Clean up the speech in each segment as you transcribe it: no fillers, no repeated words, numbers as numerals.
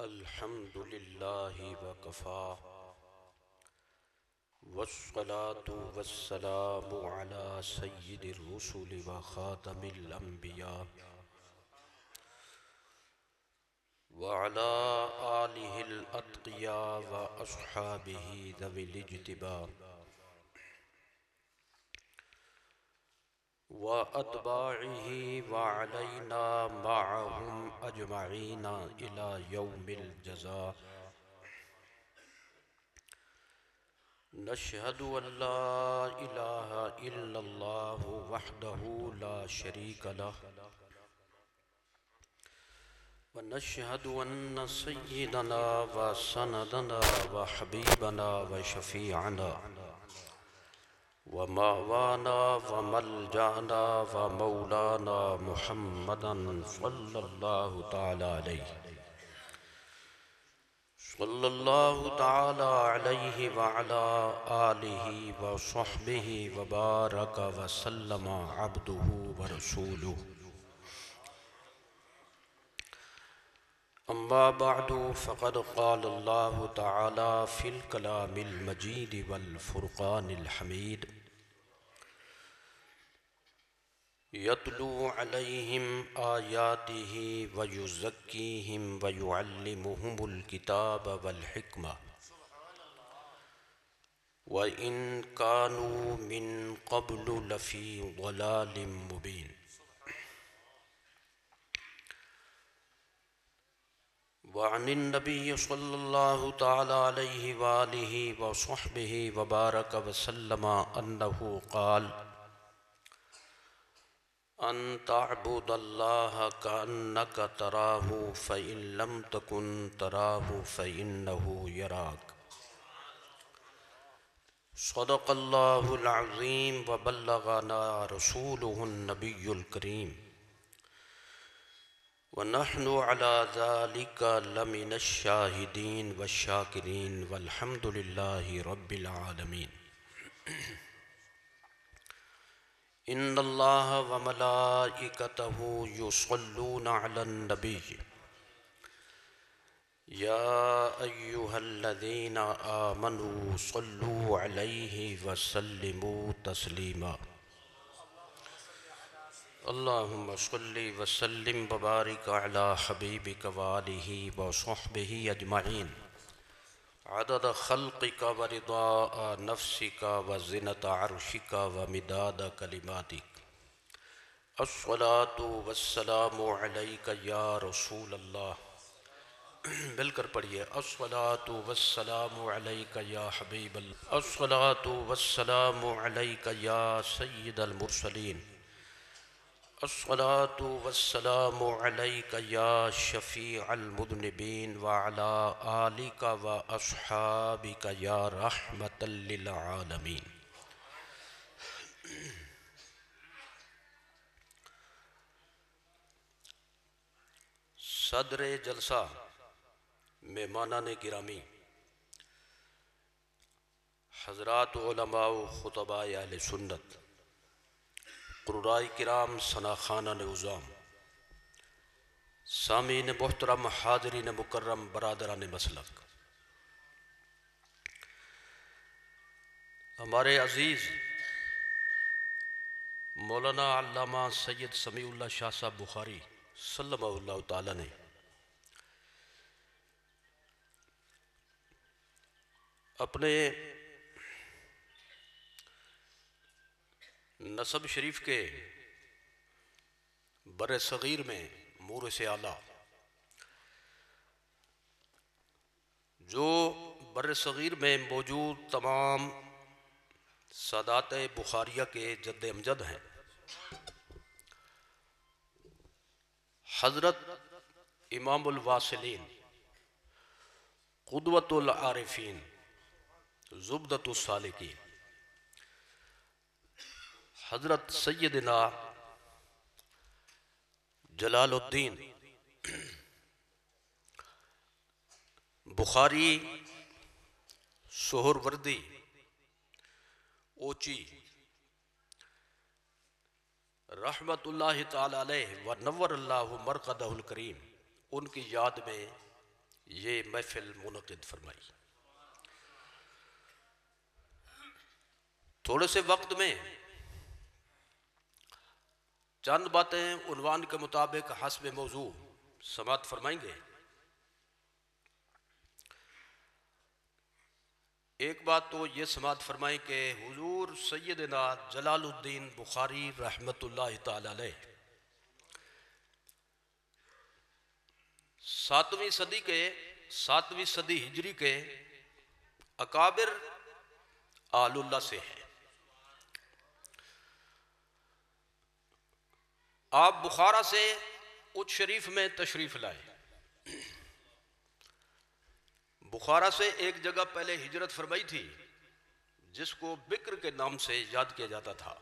الحمد لله وكفى والصلاة والسلام على سيد الرسل وخاتم الأنبياء وعلى آله الأتقياء وأصحابه ذوي الاجتباء وأتباعه وعلينا معهم أجمعين إلى يوم الجزاء. نشهد أن لا إله إلا الله وحده لا شريك له ونشهد أن سيدنا وسندنا وحبيبنا وشفيعنا ومأوانا وملجأنا ومولانا محمدا صلى الله تعالى عليه وعلى آله وصحبه وبارك وسلم عبده ورسوله. أما بعد فقد قال الله تعالى في الكلام المجيد والفرقان الحميد: يتلو عليهم آياته ويزكيهم ويعلمهم الكتاب والحكمة وإن كانوا من قبل لفي ضلال مبين. وعن النبي صلى الله تعالى عليه وآله وصحبه وبارك وسلم أنه قال: أن تعبد الله كأنك تراه فإن لم تكن تراه فإنه يراك. صدق الله العظيم وبلغنا رسوله النبي الكريم ونحن على ذلك لمن الشاهدين والشاكرين والحمد لله رب العالمين. إن الله وملائكته يصلون على النبي يا أيها الذين آمنوا صلوا عليه وسلموا تسليما. اللهم صل وسلم وبارك على حبيبك وآله وصحبه أجمعين عدد خلقك ورضاء نفسك وزنة عرشك ومداد كلماتك. الصلاة والسلام عليك يا رسول الله. مل کر پڑھیے: الصلاة والسلام عليك يا حبيب الله. الصلاة والسلام عليك يا سيد المرسلين. الصلاة والسلام عليك يا شفيع المذنبين وعلى آلك وأصحابك يا رحمة للعالمين. صدر جلسہ، مہمانان گرامی، حضرات علماء و خطباء اہل سنت، قرائے کرام، ثناخانان عظام، سامعین محترم، حاضرین مکرم، برادران مسلک، ہمارے عزیز مولانا علامہ سید سمیع اللہ شاہ صاحب بخاری صلی اللہ تعالیٰ نے اپنے نسب شریف کے بر صغیر میں مورث اعلیٰ، جو بر صغیر میں موجود تمام سادات بخاریہ کے جد امجد ہیں، حضرت امام الواصلین، قدوۃ العارفین، زبدۃ السالکین، حضرت سیدنا جلال الدین بخاری سہروردی اوچی رحمت اللہ تعالی علیہ ونور اللہ مرقدہ الکریم، ان کی یاد میں یہ محفل منعقد فرمائی۔ تھوڑے سے وقت میں چند باتیں عنوان کے مطابق حسب موضوع سماعت فرمائیں گے۔ ایک بات تو یہ سماعت فرمائیں کہ حضور سیدنا جلال الدین بخاری رحمۃ اللہ تعالی علیہ 7ویں صدی ہجری کے اکابر آل اللہ سے ہیں۔ آپ بخارا سے اچ شریف میں تشریف لائے۔ بخارا سے ایک جگہ پہلے ہجرت فرمائی تھی جس کو بکر کے نام سے یاد کیا جاتا تھا۔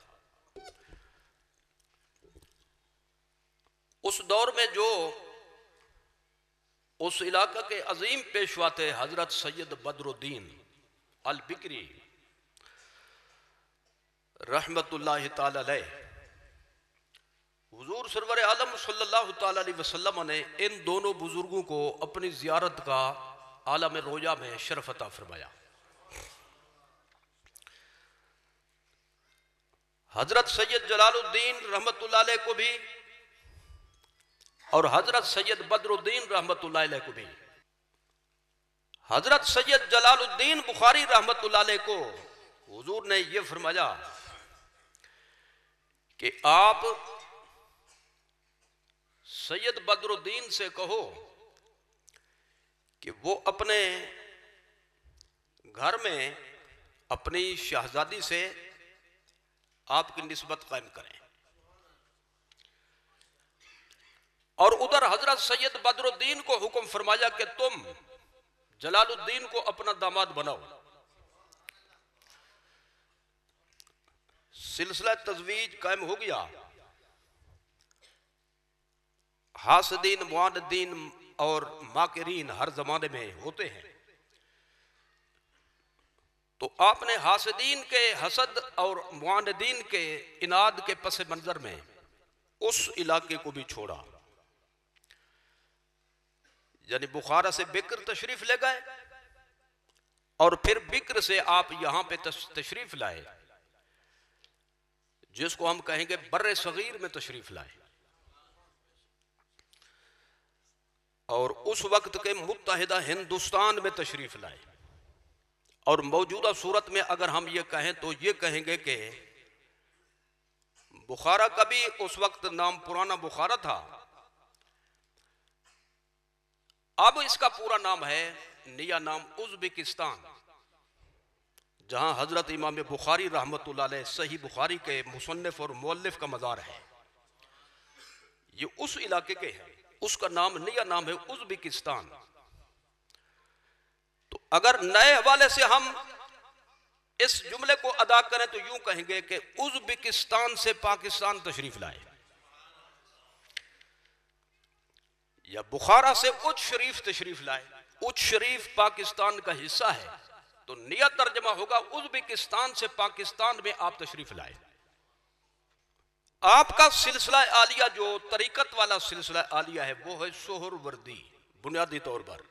اس دور میں جو اس علاقہ کے عظیم پیشوا تھے حضرت سید بدر الدین البکری رحمت اللہ تعالی علیہ، حضور سرور عالم صلی اللہ تعالی علیہ وسلم نے ان دونوں بزرگوں کو اپنی زیارت کا عالم رویا میں شرف عطا فرمایا۔ حضرت سید جلال الدین رحمت اللہ علیہ کو بھی اور حضرت سید بدر الدین رحمت اللہ علیہ کو بھی۔ حضرت سید جلال الدین بخاری رحمت اللہ علیہ کو حضور نے یہ فرمایا کہ آپ سید بدر الدین سے کہو کہ وہ اپنے گھر میں اپنی شہزادی سے آپ کی نسبت قائم کریں، اور ادھر حضرت سید بدر الدین کو حکم فرمایا کہ تم جلال الدین کو اپنا داماد بناؤ۔ سلسلہ تزویج قائم ہو گیا۔ حاسدین، معاندین اور ماکرین ہر زمانے میں ہوتے ہیں، تو آپ نے حاسدین کے حسد اور معاندین کے اناد کے پس منظر میں اس علاقے کو بھی چھوڑا، یعنی بخارا سے بکر تشریف لے گئے اور پھر بکر سے آپ یہاں پہ تشریف لائے جس کو ہم کہیں گے بر صغیر میں تشریف لائے، اور اس وقت کے متحدہ ہندوستان میں تشریف لائے۔ اور موجودہ صورت میں اگر ہم یہ کہیں تو یہ کہیں گے کہ بخارا کا بھی اس وقت نام پرانا بخارا تھا، اب اس کا پورا نام ہے نیا نام ازبکستان، جہاں حضرت امام بخاری رحمت اللہ علیہ صحیح بخاری کے مصنف اور مؤلف کا مزار ہے۔ یہ اس علاقے کے ہیں، اس کا نام نیا نام ہے ازبکستان۔ تو اگر نئے حوالے سے ہم اس جملے کو ادا کریں تو یوں کہیں گے کہ ازبکستان سے پاکستان تشریف لائے، یا بخارا سے اچ شریف تشریف لائے۔ اچ شریف پاکستان کا حصہ ہے، تو نیا ترجمہ ہوگا ازبکستان سے پاکستان میں آپ تشریف لائے۔ آپ کا سلسلہ عالیہ جو طریقت والا سلسلہ عالیہ ہے وہ ہے سہروردی، بنیادی طور پر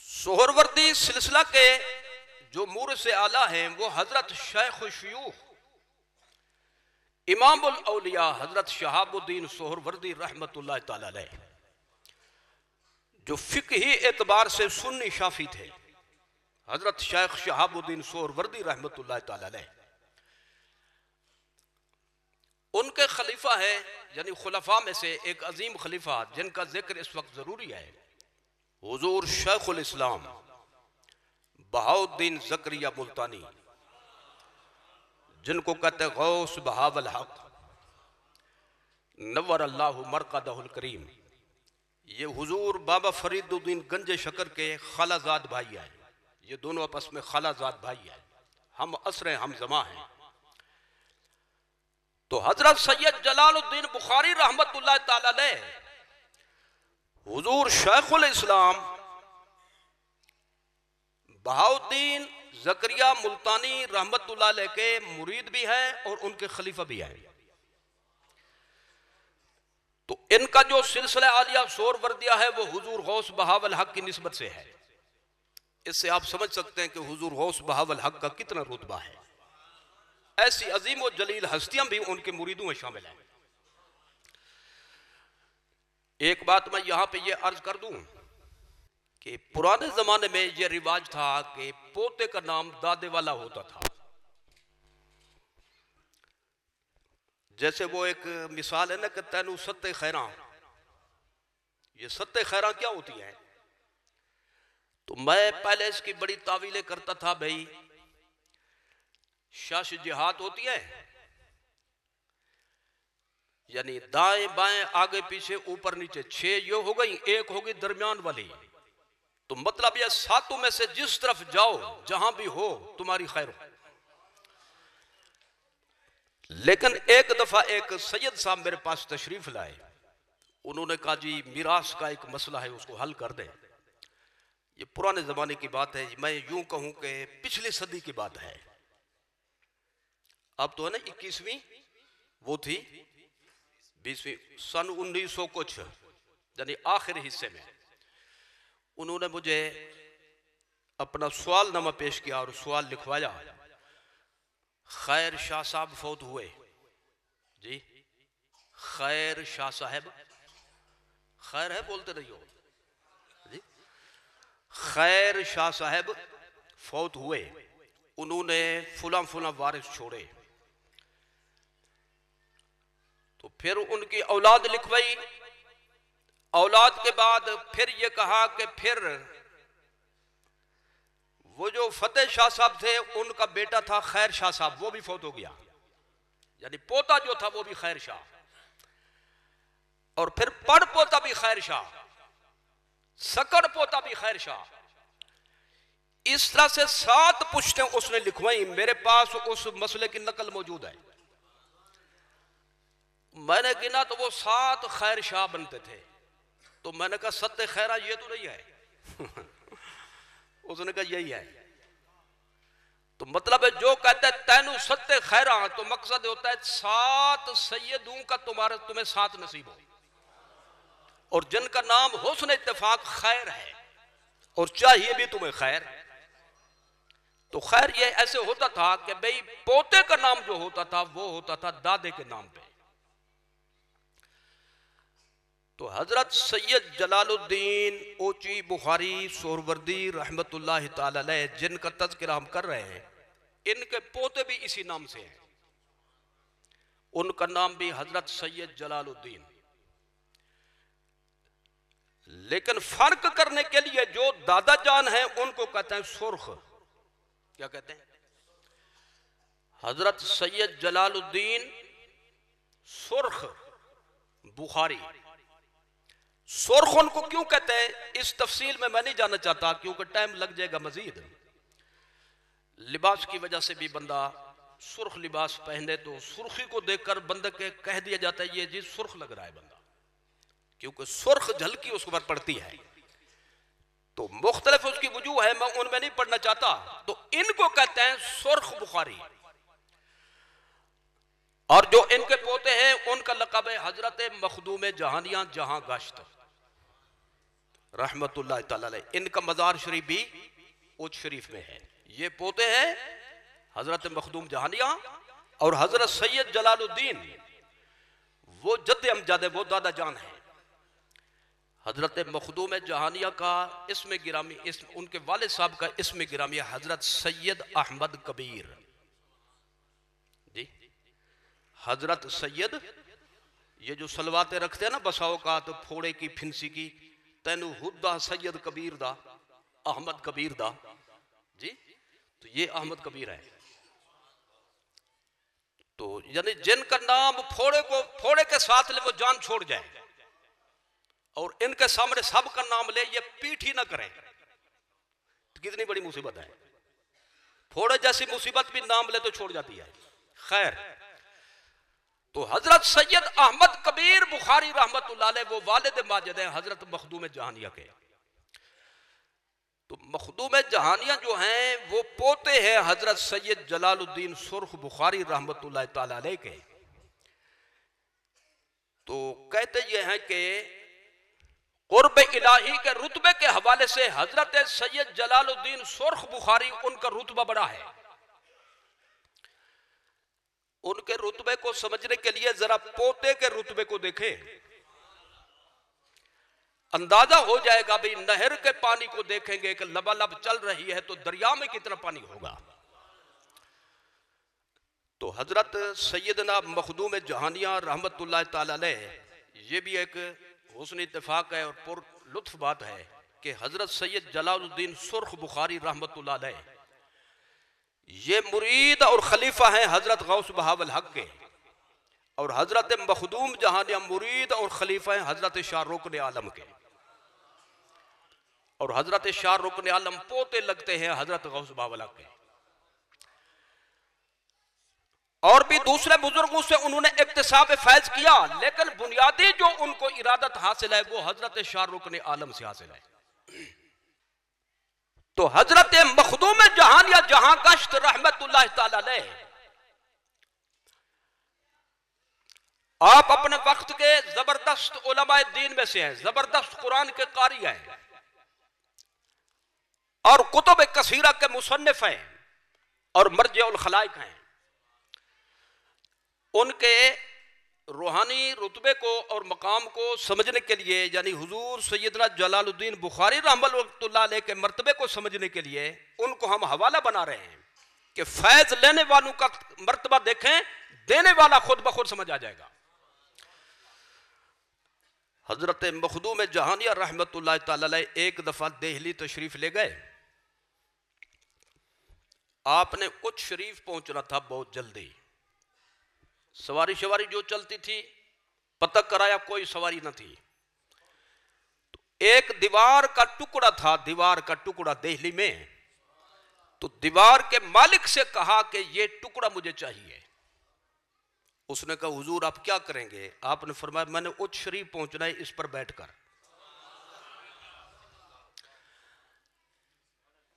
سہروردی سلسلہ کے جو مورث اعلیٰ ہیں وہ حضرت شیخ الشیوخ امام الاولیاء حضرت شہاب الدین سہروردی رحمت اللہ تعالی علیہ، جو فقہی اعتبار سے سنی شافی تھے، حضرت شیخ شہاب الدین سہروردی رحمت اللہ تعالی علیہ۔ ان کے خلیفہ ہے، یعنی خلفاء میں سے ایک عظیم خلیفہ جن کا ذکر اس وقت ضروری ہے، حضور شیخ الاسلام بہاؤالدین زکریا ملتانی، جن کو کہتے غوث بہاو الحق نور اللہ مرقدہ الکریم۔ یہ حضور بابا فرید الدین گنج شکر کے خالہ زاد بھائی ہیں، یہ دونوں آپس میں خالہ زاد بھائی ہیں، ہم عصر ہیں، ہم زماں ہیں۔ تو حضرت سید جلال الدین بخاری رحمت اللہ تعالی علیہ حضور شیخ الاسلام بہاؤالدین زکریا ملتانی رحمت اللہ علیہ کے مرید بھی ہیں اور ان کے خلیفہ بھی ہیں۔ تو ان کا جو سلسلہ عالیہ سور وردیہ ہے وہ حضور غوث بہاول حق کی نسبت سے ہے. اس سے آپ سمجھ سکتے ہیں کہ حضور غوث بہاول حق کا کتنا رتبہ ہے. ایسی عظیم و جلیل ہستیاں بھی ان کے مریدوں میں شامل ہیں. ایک بات میں یہاں پہ یہ عرض کر دوں کہ پرانے زمانے میں یہ رواج تھا کہ پوتے کا نام دادے والا ہوتا تھا. جیسے وہ ایک مثال ہے نا کہ تینو ست خیراں. یہ ست خیراں کیا ہوتی ہیں؟ تو میں پہلے اس کی بڑی تعویلیں کرتا تھا. بھائی شاش جہاد ہوتی ہے، یعنی دائیں بائیں آگے پیچھے اوپر نیچے 6 یہ ہو گئی، ایک ہوگی درمیان والی. تو مطلب یہ ساتوں میں سے جس طرف جاؤ جہاں بھی ہو تمہاری خیر ہو. لیکن ایک دفعہ ایک سید صاحب میرے پاس تشریف لائے. انہوں نے کہا جی میراث کا ایک مسئلہ ہے، اس کو حل کر دیں. یہ پرانے زمانے کی بات ہے، میں یوں کہوں کہ پچھلی صدی کی بات ہے. اب تو ہے نا 21ویں، وہ تھی 20ویں، سن 1900 کچھ، یعنی آخر حصے میں. انہوں نے مجھے اپنا سوال نامہ پیش کیا اور سوال لکھوایا. خیر شاہ صاحب فوت ہوئے. جی خیر شاہ صاحب، خیر ہے بولتے نہیں ہو جی. خیر شاہ صاحب فوت ہوئے، انہوں نے فلاں فلاں وارث چھوڑے. تو پھر ان کی اولاد لکھوائی. اولاد کے بعد پھر یہ کہا کہ پھر وہ جو فتح شاہ صاحب تھے ان کا بیٹا تھا خیر شاہ صاحب، وہ بھی فوت ہو گیا. یعنی پوتا جو تھا وہ بھی خیر شاہ، اور پھر پڑ پوتا بھی خیر شاہ، سکڑ پوتا بھی خیر شاہ. اس طرح سے 7 پشتیں اس نے لکھوائیں. میرے پاس اس مسئلے کی نقل موجود ہے. میں نے گنا تو وہ 7 خیر شاہ بنتے تھے. تو میں نے کہا ست خیرہ یہ تو نہیں ہے. اس نے کہا یہی ہے. تو مطلب ہے جو کہتا ہے تینو ست خیرہ، تو مقصد ہوتا ہے 7 سیدوں کا تمہیں 7 نصیب ہو، اور جن کا نام حسن اتفاق خیر ہے، اور چاہیے بھی تمہیں خیر. تو خیر یہ ایسے ہوتا تھا کہ بھئی پوتے کا نام جو ہوتا تھا وہ ہوتا تھا دادے کے نام پہ. تو حضرت سید جلال الدین اوچی بخاری سہروردی رحمت اللہ تعالی علیہ جن کا تذکرہ ہم کر رہے ہیں، ان کے پوتے بھی اسی نام سے ہیں. ان کا نام بھی حضرت سید جلال الدین. لیکن فرق کرنے کے لیے جو دادا جان ہیں ان کو کہتے ہیں سرخ. کیا کہتے ہیں؟ حضرت سید جلال الدین سرخ بخاری. سرخ ان کو کیوں کہتے ہیں اس تفصیل میں نہیں جانا چاہتا کیونکہ ٹائم لگ جائے گا مزید. لباس کی وجہ سے بھی بندہ سرخ لباس پہنے تو سرخی کو دیکھ کر بندہ کے کہہ دیا جاتا ہے یہ جی سرخ لگ رہا ہے بندہ، کیونکہ سرخ جھلکی اس پر پڑتی ہے. تو مختلف اس کی وجوہ ہے، میں ان میں نہیں پڑھنا چاہتا. تو ان کو کہتے ہیں سرخ بخاری. اور جو ان کے پوتے ہیں ان کا لقب ہے حضرت مخدوم جہانیاں جہاں گشت رحمت اللہ تعالی علیہ. ان کا مزار شریف بھی اوچ شریف میں ہے. یہ پوتے ہیں حضرت مخدوم جہانیاں، اور حضرت سید جلال الدین وہ جد امجد ہے، وہ دادا جان ہے. حضرت مخدوم جہانیہ کا اسم گرامی، ان کے والد صاحب کا اسم گرامی حضرت سید احمد کبیر. جی حضرت سید، یہ جو سلواتیں رکھتے ہیں نا بسا اوقات پھوڑے کی پھنسی کی، تینو ہدہ سید کبیر دا، احمد کبیر دا. جی تو یہ احمد کبیر ہے. تو یعنی جن کا نام پھوڑے کے ساتھ لے وہ جان چھوڑ جائے، اور ان کے سامنے سب کا نام لے یہ پیٹھ ہی نہ کرے، تو کتنی بڑی مصیبت ہے. پھوڑے جیسی مصیبت بھی نام لے تو چھوڑ جاتی ہے. خیر، تو حضرت سید احمد کبیر بخاری رحمت اللہ علیہ وہ والد ماجد ہیں حضرت مخدوم جہانیہ کے. تو مخدوم جہانیہ جو ہیں وہ پوتے ہیں حضرت سید جلال الدین سرخ بخاری رحمت اللہ تعالی علیہ کے. تو کہتے یہ ہیں کہ قرب الہی کے رتبے کے حوالے سے حضرت سید جلال الدین سرخ بخاری ان کا رتبہ بڑا ہے. ان کے رتبے کو سمجھنے کے لیے ذرا پوتے کے رتبے کو دیکھیں, اندازہ ہو جائے گا. بھی نہر کے پانی کو دیکھیں گے کہ لبالب چل رہی ہے تو دریا میں کتنا پانی ہوگا. تو حضرت سیدنا مخدوم جہانیہ رحمت اللہ تعالی علیہ, یہ بھی ایک حسن اتفاق ہے اور پر لطف بات ہے کہ حضرت سید جلال الدین سرخ بخاری رحمت اللہ علیہ یہ مرید اور خلیفہ ہیں حضرت غوث بہاول حق کے, اور حضرت مخدوم جہانیہ مرید اور خلیفہ ہیں حضرت شاہ رکن عالم کے, اور حضرت شاہ رکن عالم پوتے لگتے ہیں حضرت غوث بہاول حق کے. اور بھی دوسرے بزرگوں سے انہوں نے اکتساب فیض کیا, لیکن بنیادی جو ان کو ارادت حاصل ہے وہ حضرت شاہ رکن عالم سے حاصل ہے. تو حضرت مخدوم جہانیہ جہاں گشت رحمت اللہ تعالی علیہ, آپ اپنے وقت کے زبردست علماء دین میں سے ہیں, زبردست قرآن کے قاری ہیں اور کتب کثیرہ کے مصنف ہیں اور مرجع الخلائق ہیں. ان کے روحانی رتبے کو اور مقام کو سمجھنے کے لیے, یعنی حضور سیدنا جلال الدین بخاری رحمۃ اللہ علیہ کے مرتبے کو سمجھنے کے لیے ان کو ہم حوالہ بنا رہے ہیں کہ فیض لینے والوں کا مرتبہ دیکھیں, دینے والا خود بخود سمجھ آ جائے گا. حضرت مخدوم جہانیہ رحمت اللہ تعالی علیہ ایک دفعہ دہلی تشریف لے گئے. آپ نے کچھ شریف پہنچنا تھا بہت جلدی, سواری شواری جو چلتی تھی پتہ کرایا کوئی سواری نہ تھی. تو ایک دیوار کا ٹکڑا تھا, دیوار کا ٹکڑا دہلی میں. تو دیوار کے مالک سے کہا کہ یہ ٹکڑا مجھے چاہیے. اس نے کہا حضور آپ کیا کریں گے؟ آپ نے فرمایا میں نے اچ شریف پہنچنا ہے, اس پر بیٹھ کر.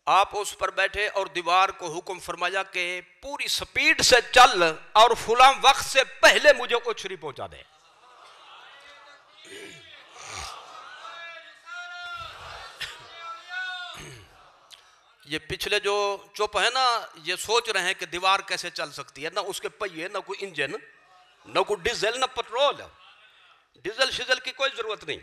آپ اس پر بیٹھے اور دیوار کو حکم فرمایا کہ پوری سپیڈ سے چل اور فلاں وقت سے پہلے مجھے اچ شریف پہنچا دے. یہ پچھلے جو چپ ہے نا, یہ سوچ رہے ہیں کہ دیوار کیسے چل سکتی ہے, نہ اس کے پہیے, نہ کوئی انجن, نہ کوئی ڈیزل, نہ پٹرول. ڈیزل شیزل کی کوئی ضرورت نہیں.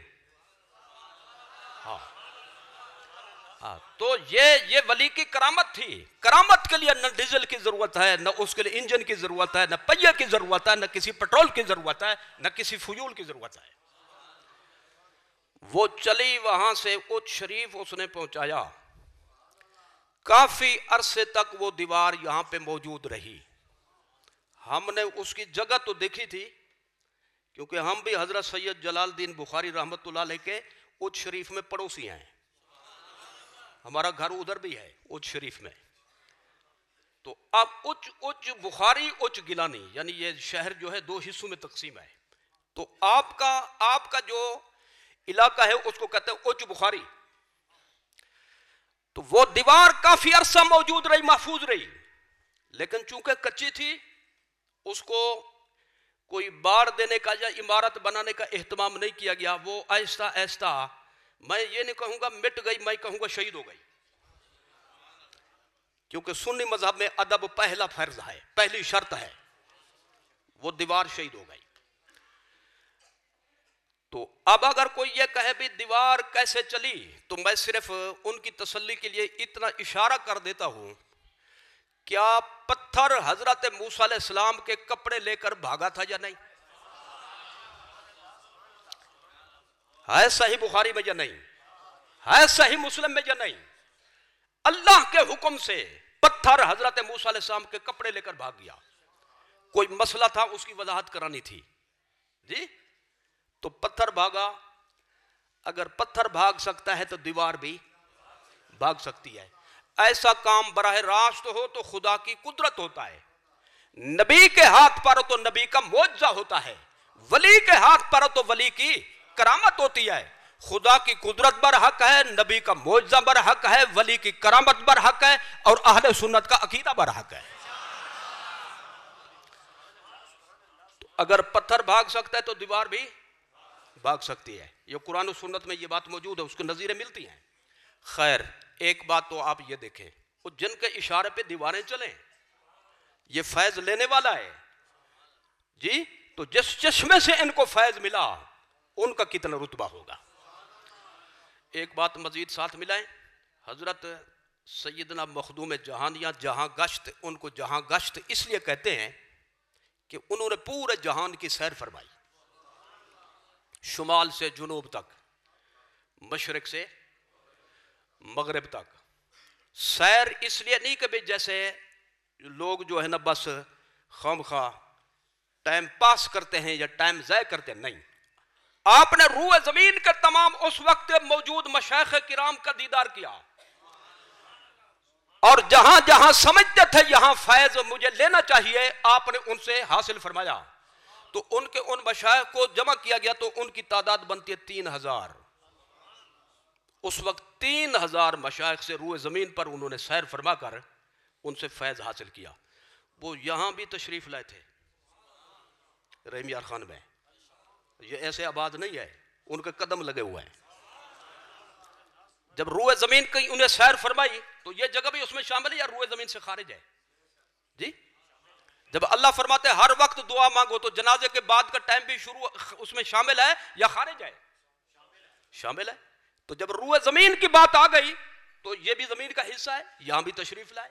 ہاں تو یہ ولی کی کرامت تھی. کرامت کے لیے نہ ڈیزل کی ضرورت ہے, نہ اس کے لیے انجن کی ضرورت ہے, نہ پہیے کی ضرورت ہے, نہ کسی پٹرول کی ضرورت ہے, نہ کسی فیول کی ضرورت ہے. وہ چلی وہاں سے اچ شریف اس نے پہنچایا. کافی عرصے تک وہ دیوار یہاں پہ موجود رہی. ہم نے اس کی جگہ تو دیکھی تھی کیونکہ ہم بھی حضرت سید جلال الدین بخاری رحمت اللہ علیہ کے اچ شریف میں پڑوسی ہیں. ہمارا گھر ادھر بھی ہے اچ شریف میں. تو اب اچ بخاری اچ گیلانی, یعنی یہ شہر جو ہے دو حصوں میں تقسیم ہے. تو آپ کا جو علاقہ ہے اس کو کہتے ہیں اچ بخاری. تو وہ دیوار کافی عرصہ موجود رہی, محفوظ رہی, لیکن چونکہ کچی تھی اس کو کوئی بار دینے کا یا عمارت بنانے کا اہتمام نہیں کیا گیا. وہ آہستہ آہستہ, میں یہ نہیں کہوں گا مٹ گئی, میں کہوں گا شہید ہو گئی. کیونکہ سنی مذہب میں ادب پہلا فرض ہے, پہلی شرط ہے. وہ دیوار شہید ہو گئی. تو اب اگر کوئی یہ کہے بھی دیوار کیسے چلی, تو میں صرف ان کی تسلی کے لیے اتنا اشارہ کر دیتا ہوں, کیا پتھر حضرت موسیٰ علیہ السلام کے کپڑے لے کر بھاگا تھا یا نہیں؟ ہے صحیح بخاری میں یا نہیں؟ ہے صحیح مسلم میں یا نہیں؟ اللہ کے حکم سے پتھر حضرت موسیٰ علیہ السلام کے کپڑے لے کر بھاگ گیا. کوئی مسئلہ تھا, اس کی وضاحت کرانی تھی جی, تو پتھر بھاگا. اگر پتھر بھاگ سکتا ہے تو دیوار بھی بھاگ سکتی ہے. ایسا کام براہ راست ہو تو خدا کی قدرت ہوتا ہے. نبی کے ہاتھ پر تو نبی کا معجزہ ہوتا ہے, ولی کے ہاتھ پر تو ولی کی کرامت ہوتی ہے. خدا کی قدرت برحق ہے, نبی کا معجزہ برحق ہے, ولی کی کرامت برحق ہے, اور اہل سنت کا عقیدہ برحق ہے. تو اگر پتھر بھاگ سکتا ہے تو دیوار بھی بھاگ سکتی ہے. یہ قرآن و سنت میں یہ بات موجود ہے, اس کو نظیریں ملتی ہیں. خیر ایک بات تو آپ یہ دیکھیں, وہ جن کے اشارے پہ دیواریں چلیں یہ فیض لینے والا ہے جی, تو جس چشمے سے ان کو فیض ملا ان کا کتنا رتبہ ہوگا. ایک بات مزید ساتھ ملائیں, حضرت سیدنا مخدوم جہانیہ جہاں گشت, ان کو جہاں گشت اس لیے کہتے ہیں کہ انہوں نے پورے جہان کی سیر فرمائی, شمال سے جنوب تک, مشرق سے مغرب تک. سیر اس لیے نہیں کہ جیسے لوگ جو ہے نا بس خواہ ٹائم پاس کرتے ہیں یا ٹائم ضائع کرتے ہیں, نہیں, آپ نے روح زمین کے تمام اس وقت موجود مشائخ کرام کا دیدار کیا, اور جہاں جہاں سمجھتے تھے یہاں فیض مجھے لینا چاہیے آپ نے ان سے حاصل فرمایا. تو ان کے ان مشائخ کو جمع کیا گیا تو ان کی تعداد بنتی ہے 3000. اس وقت 3000 مشائخ سے روح زمین پر انہوں نے سیر فرما کر ان سے فیض حاصل کیا. وہ یہاں بھی تشریف لائے تھے رحیم یار خان میں, یہ ایسے آباد نہیں ہے, ان کے قدم لگے ہوئے ہیں. جب روح زمین کی انہیں سیر فرمائی تو یہ جگہ بھی اس میں شامل ہے یا روح زمین سے خارج ہے جی؟ جب اللہ فرماتے ہیں ہر وقت دعا مانگو, تو جنازے کے بعد کا ٹائم بھی شروع اس میں شامل ہے یا خارج ہے؟ شامل ہے. تو جب روح زمین کی بات آ گئی تو یہ بھی زمین کا حصہ ہے, یہاں بھی تشریف لائے.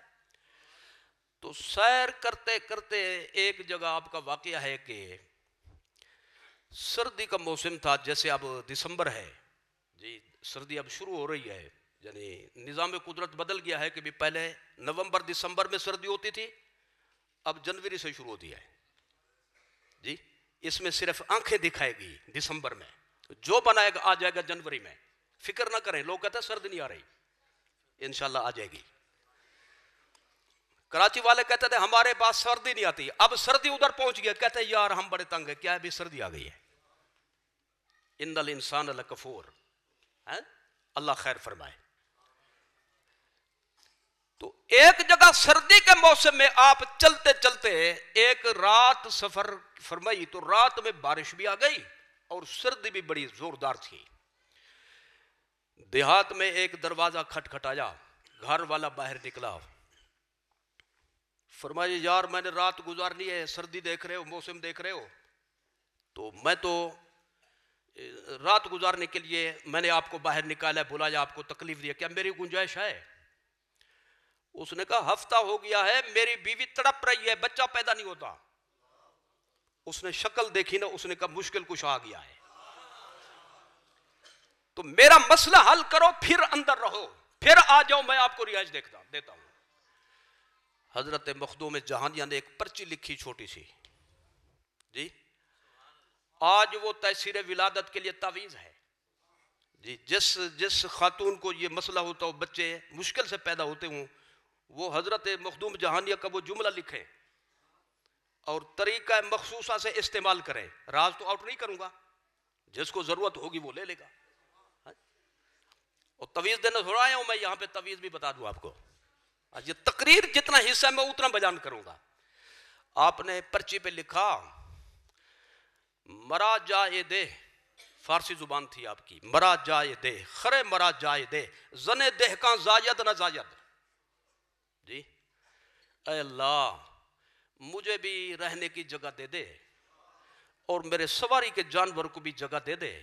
تو سیر کرتے کرتے ایک جگہ آپ کا واقعہ ہے کہ سردی کا موسم تھا, جیسے اب دسمبر ہے جی, سردی اب شروع ہو رہی ہے, یعنی نظام قدرت بدل گیا ہے کہ بھی پہلے نومبر دسمبر میں سردی ہوتی تھی, اب جنوری سے شروع ہوتی ہے جی. اس میں صرف آنکھیں دکھائے گی دسمبر میں, جو بنائے گا آ جائے گا جنوری میں, فکر نہ کریں. لوگ کہتے ہیں سردی نہیں آ رہی, انشاءاللہ آ جائے گی. کراچی والے کہتے تھے ہمارے پاس سردی نہیں آتی, اب سردی ادھر پہنچ گیا, کہتے ہیں یار ہم بڑے تنگ ہیں, کیا ہے بھی سردی آ گئی ہے. ان الانسان لکفور, اللہ خیر فرمائے. تو ایک جگہ سردی کے موسم میں آپ چلتے چلتے ایک رات سفر فرمائی, تو رات میں بارش بھی آ گئی اور سردی بھی بڑی زوردار تھی. دیہات میں ایک دروازہ کھٹکھٹایا, گھر والا باہر نکلا, فرمایا یار میں نے رات گزارنی ہے, سردی دیکھ رہے ہو, موسم دیکھ رہے ہو, تو میں تو رات گزارنے کے لیے میں نے آپ کو باہر نکالا, بلایا, آپ کو تکلیف دیا, کیا میری گنجائش ہے؟ اس نے کہا ہفتہ ہو گیا ہے میری بیوی تڑپ رہی ہے, بچہ پیدا نہیں ہوتا. اس نے شکل دیکھی نا, اس نے کہا مشکل کچھ آ گیا ہے, تو میرا مسئلہ حل کرو, پھر اندر رہو, پھر آ جاؤ, میں آپ کو رہائش دیتا ہوں. حضرت مخدوم جہانیہ نے ایک پرچی لکھی چھوٹی سی جی, آج وہ تحصیل ولادت کے لیے تعویذ ہے جی. جس خاتون کو یہ مسئلہ ہوتا ہو, بچے مشکل سے پیدا ہوتے ہوں, وہ حضرت مخدوم جہانیہ کا وہ جملہ لکھیں اور طریقہ مخصوصہ سے استعمال کریں. راز تو آؤٹ نہیں کروں گا, جس کو ضرورت ہوگی وہ لے لے گا. اور تعویذ دینا تھوڑا آیا ہوں میں, یہاں پہ تعویذ بھی بتا دوں آپ کو. یہ تقریر جتنا حصہ میں اتنا بیان کروں گا. آپ نے پرچی پہ لکھا مرا جائے دے, فارسی زبان تھی آپ کی, مرا جائے دے, خرے مرا جائے دے, زنے دہکاں زاید نہ زاید جی. اے اللہ مجھے بھی رہنے کی جگہ دے دے اور میرے سواری کے جانور کو بھی جگہ دے دے,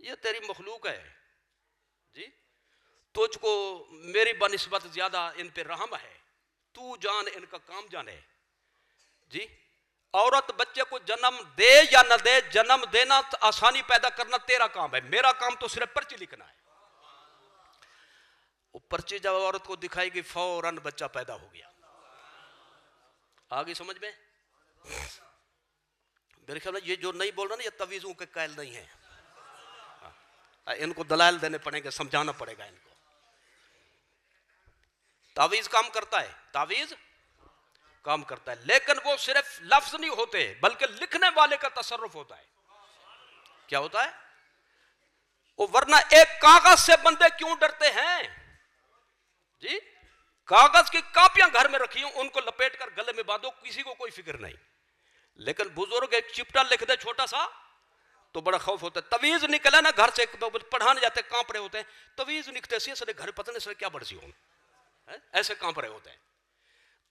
یہ تیری مخلوق ہے جی, تجھ کو میری بنسبت زیادہ ان پہ رحم ہے, تو جان ان کا کام جانے جی. عورت بچے کو جنم دے یا نہ دے, جنم دینا آسانی پیدا کرنا تیرا کام ہے, میرا کام تو صرف پرچی لکھنا ہے. وہ پرچی جب عورت کو دکھائی گئی فوراً بچہ پیدا ہو گیا. آگے سمجھ میں میرے خیال میں یہ جو نہیں بول رہا نا, یہ تعویذوں کے قائل نہیں ہیں, ان کو دلائل دینے پڑیں گے, سمجھانا پڑے گا ان کو. تعویذ کام کرتا ہے, تعویذ کام کرتا ہے, لیکن وہ صرف لفظ نہیں ہوتے بلکہ لکھنے والے کا تصرف ہوتا ہے. کیا ہوتا ہے وہ, ورنہ ایک کاغذ سے بندے کیوں ڈرتے ہیں جی. کاغذ کی کاپیاں گھر میں رکھی ہوں, ان کو لپیٹ کر گلے میں باندھو, کسی کو کوئی فکر نہیں. لیکن بزرگ ایک چپٹا لکھ دے چھوٹا سا تو بڑا خوف ہوتا ہے. تویز نکلا نا گھر سے پڑھانے جاتے کانپ رہے ہوتے ہیں, تویز نکلتے سی سارے گھر پتہ نہیں سر کیا برسی ہوں ایسے کانپ رہے ہوتے ہیں.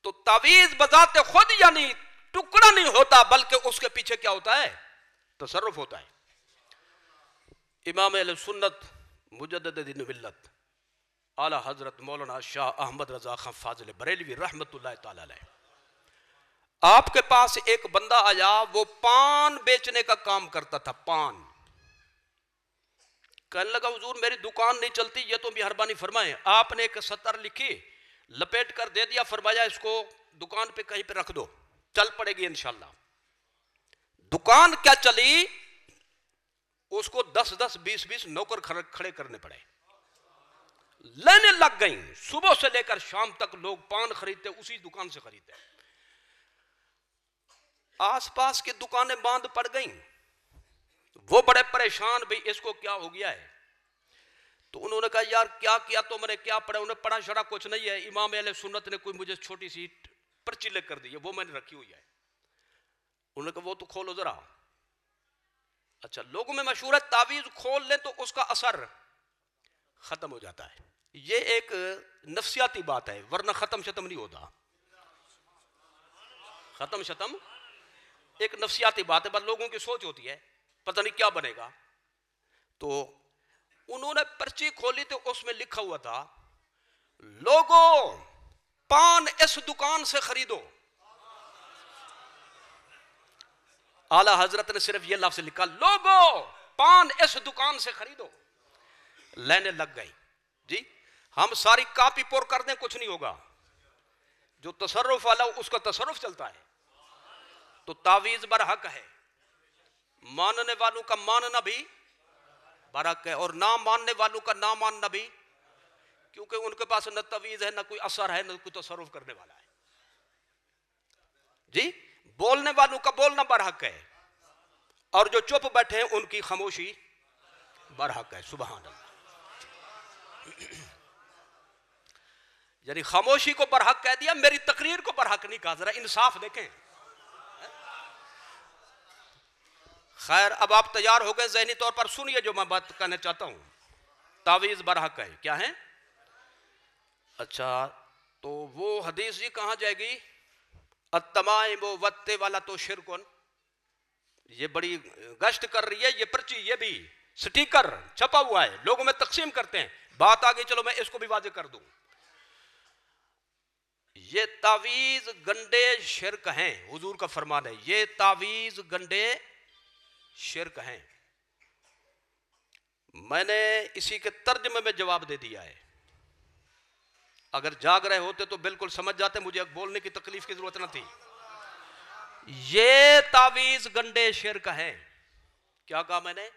تو تعویذ بذات خود یعنی ٹکڑا نہیں ہوتا بلکہ اس کے پیچھے کیا ہوتا ہے, تصرف ہوتا ہے. امام اہل سنت مجدد دین ملت اعلی حضرت مولانا شاہ احمد رضا خان فاضل بریلوی رحمت اللہ تعالی علیہ, آپ کے پاس ایک بندہ آیا, وہ پان بیچنے کا کام کرتا تھا. پان کہنے لگا حضور میری دکان نہیں چلتی, یہ تو مہربانی فرمائیں. آپ نے ایک سطر لکھی لپیٹ کر دے دیا, فرمایا اس کو دکان پہ کہیں پہ رکھ دو, چل پڑے گی انشاءاللہ. دکان کیا چلی, اس کو 10-10 20-20 نوکر کھڑے کرنے پڑے. لینے لگ گئیں, صبح سے لے کر شام تک لوگ پان خریدتے, اسی دکان سے خریدتے. آس پاس کی دکانیں باندھ پڑ گئیں, وہ بڑے پریشان, بھئی اس کو کیا ہو گیا ہے. تو انہوں نے کہا یار کیا کیا تم نے, کیا پڑھا؟ انہیں پڑھا شڑا کچھ نہیں ہے, امام اہل سنت نے کوئی مجھے چھوٹی سی پرچی لکھ کر دی ہے, وہ میں نے رکھی ہوئی ہے. انہوں نے کہا وہ تو کھولو ذرا. اچھا, لوگوں میں مشہور ہے تعویذ کھول لیں تو اس کا اثر ختم ہو جاتا ہے. یہ ایک نفسیاتی بات ہے, ورنہ ختم شتم نہیں ہوتا. ختم شتم ایک نفسیاتی بات ہے, بس لوگوں کی سوچ ہوتی ہے پتہ نہیں کیا بنے گا. تو انہوں نے پرچی کھولی تو اس میں لکھا ہوا تھا لوگوں پان اس دکان سے خریدو. اعلی حضرت نے صرف یہ لفظ لکھا لوگوں پان اس دکان سے خریدو. لینے لگ گئی. جی ہم ساری کاپی پور کر دیں کچھ نہیں ہوگا, جو تصرف والا اس کا تصرف چلتا ہے. تو تعویذ برحق ہے, ماننے والوں کا ماننا بھی برحق ہے, اور نہ ماننے والوں کا نہ ماننا بھی, کیونکہ ان کے پاس نہ تعویذ ہے, نہ کوئی اثر ہے, نہ کوئی تصرف کرنے والا ہے. جی بولنے والوں کا بولنا برحق ہے, اور جو چپ بیٹھے ہیں ان کی خاموشی برحق ہے. سبحان اللہ. یعنی خاموشی کو برحق کہہ دیا, میری تقریر کو برحق نہیں کہا. ذرا انصاف دیکھیں. خیر اب آپ تیار ہو گئے ذہنی طور پر, سنیے جو میں بات کہنا چاہتا ہوں. تعویذ برحق ہے, کیا ہے؟ اچھا تو وہ حدیث جی کہاں جائے گی؟ التمائم وتے والا تو شرکن. یہ بڑی گشت کر رہی ہے یہ پرچی, یہ بھی سٹیکر چھپا ہوا ہے, لوگوں میں تقسیم کرتے ہیں. بات آگئی, چلو میں اس کو بھی واضح کر دوں. یہ تعویذ گنڈے شرک ہیں, حضور کا فرمان ہے, یہ تعویذ گنڈے شرک ہیں. میں نے اسی کے ترجمے میں جواب دے دیا ہے. اگر جاگ رہے ہوتے تو بالکل سمجھ جاتے, مجھے بولنے کی تکلیف کی ضرورت نہ تھی. یہ تعویذ گنڈے شرک ہیں. کیا کہا میں نے؟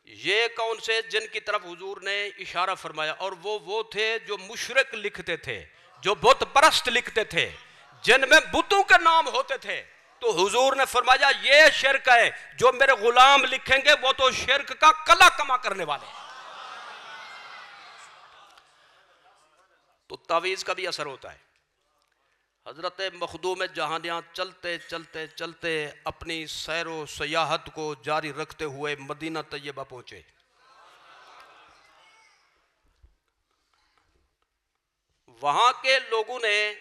یہ کون سے؟ جن کی طرف حضور نے اشارہ فرمایا, اور وہ تھے جو مشرک لکھتے تھے, جو بت پرست لکھتے تھے, جن میں بتوں کے نام ہوتے تھے. تو حضور نے فرمایا یہ شرک ہے, جو میرے غلام لکھیں گے وہ تو شرک کا کلا کما کرنے والے ہیں. تو تعویذ کا بھی اثر ہوتا ہے. حضرت مخدوم جہانیاں چلتے چلتے چلتے اپنی سیر و سیاحت کو جاری رکھتے ہوئے مدینہ طیبہ پہنچے. وہاں کے لوگوں نے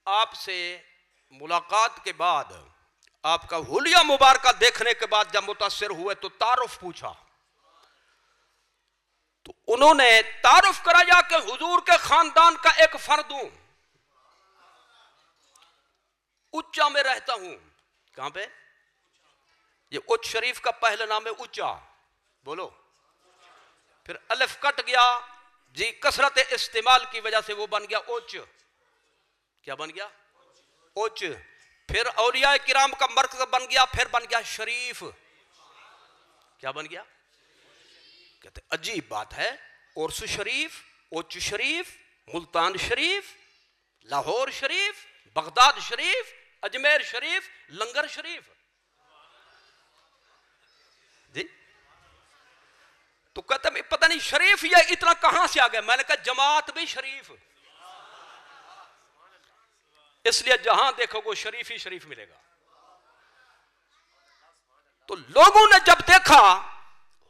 آپ سے ملاقات کے بعد, آپ کا حلیہ مبارکہ دیکھنے کے بعد جب متاثر ہوئے تو تعارف پوچھا. تو انہوں نے تعارف کرایا کہ حضور کے خاندان کا ایک فرد ہوں, اچا میں رہتا ہوں. کہاں پہ؟ یہ اچ شریف کا پہلا نام ہے اچا, بولو. پھر الف کٹ گیا جی, کثرت استعمال کی وجہ سے وہ بن گیا اوچ. کیا بن گیا؟ اوچ. پھر اولیاء کرام کا مرکز بن گیا, پھر بن گیا شریف. کیا بن گیا؟ کہتے عجیب بات ہے, اورس شریف, اوچ شریف, ملتان شریف, لاہور شریف, بغداد شریف, اجمیر شریف, لنگر شریف. جی تو کہتے ہیں پتہ نہیں شریف یہ اتنا کہاں سے آ گیا. میں نے کہا جماعت بھی شریف, اس لیے جہاں دیکھو گے شریف ہی شریف ملے گا. تو لوگوں نے جب دیکھا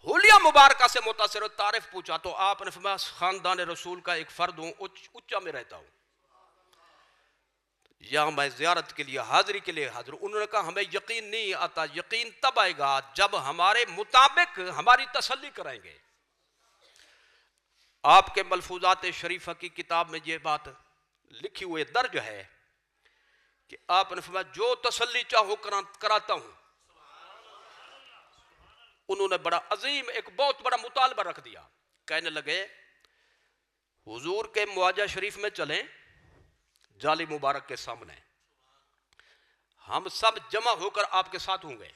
حلیہ مبارکہ سے متاثر تعارف پوچھا تو آپ نے فرمایا خاندان رسول کا ایک فرد ہوں، اچا میں رہتا ہوں، یا میں زیارت کے لیے حاضری کے لیے حاضر ہوں۔ انہوں نے کہا ہمیں یقین نہیں آتا، یقین تب آئے گا جب ہمارے مطابق ہماری تسلی کرائیں گے۔ آپ کے ملفوظات شریفہ کی کتاب میں یہ بات لکھی ہوئے درج ہے کہ آپ نے فرمایا جو تسلی چاہو کراتا ہوں۔ انہوں نے بڑا عظیم ایک بہت بڑا مطالبہ رکھ دیا، کہنے لگے حضور کے معاجہ شریف میں چلیں، جالی مبارک کے سامنے ہم سب جمع ہو کر آپ کے ساتھ ہوں گے،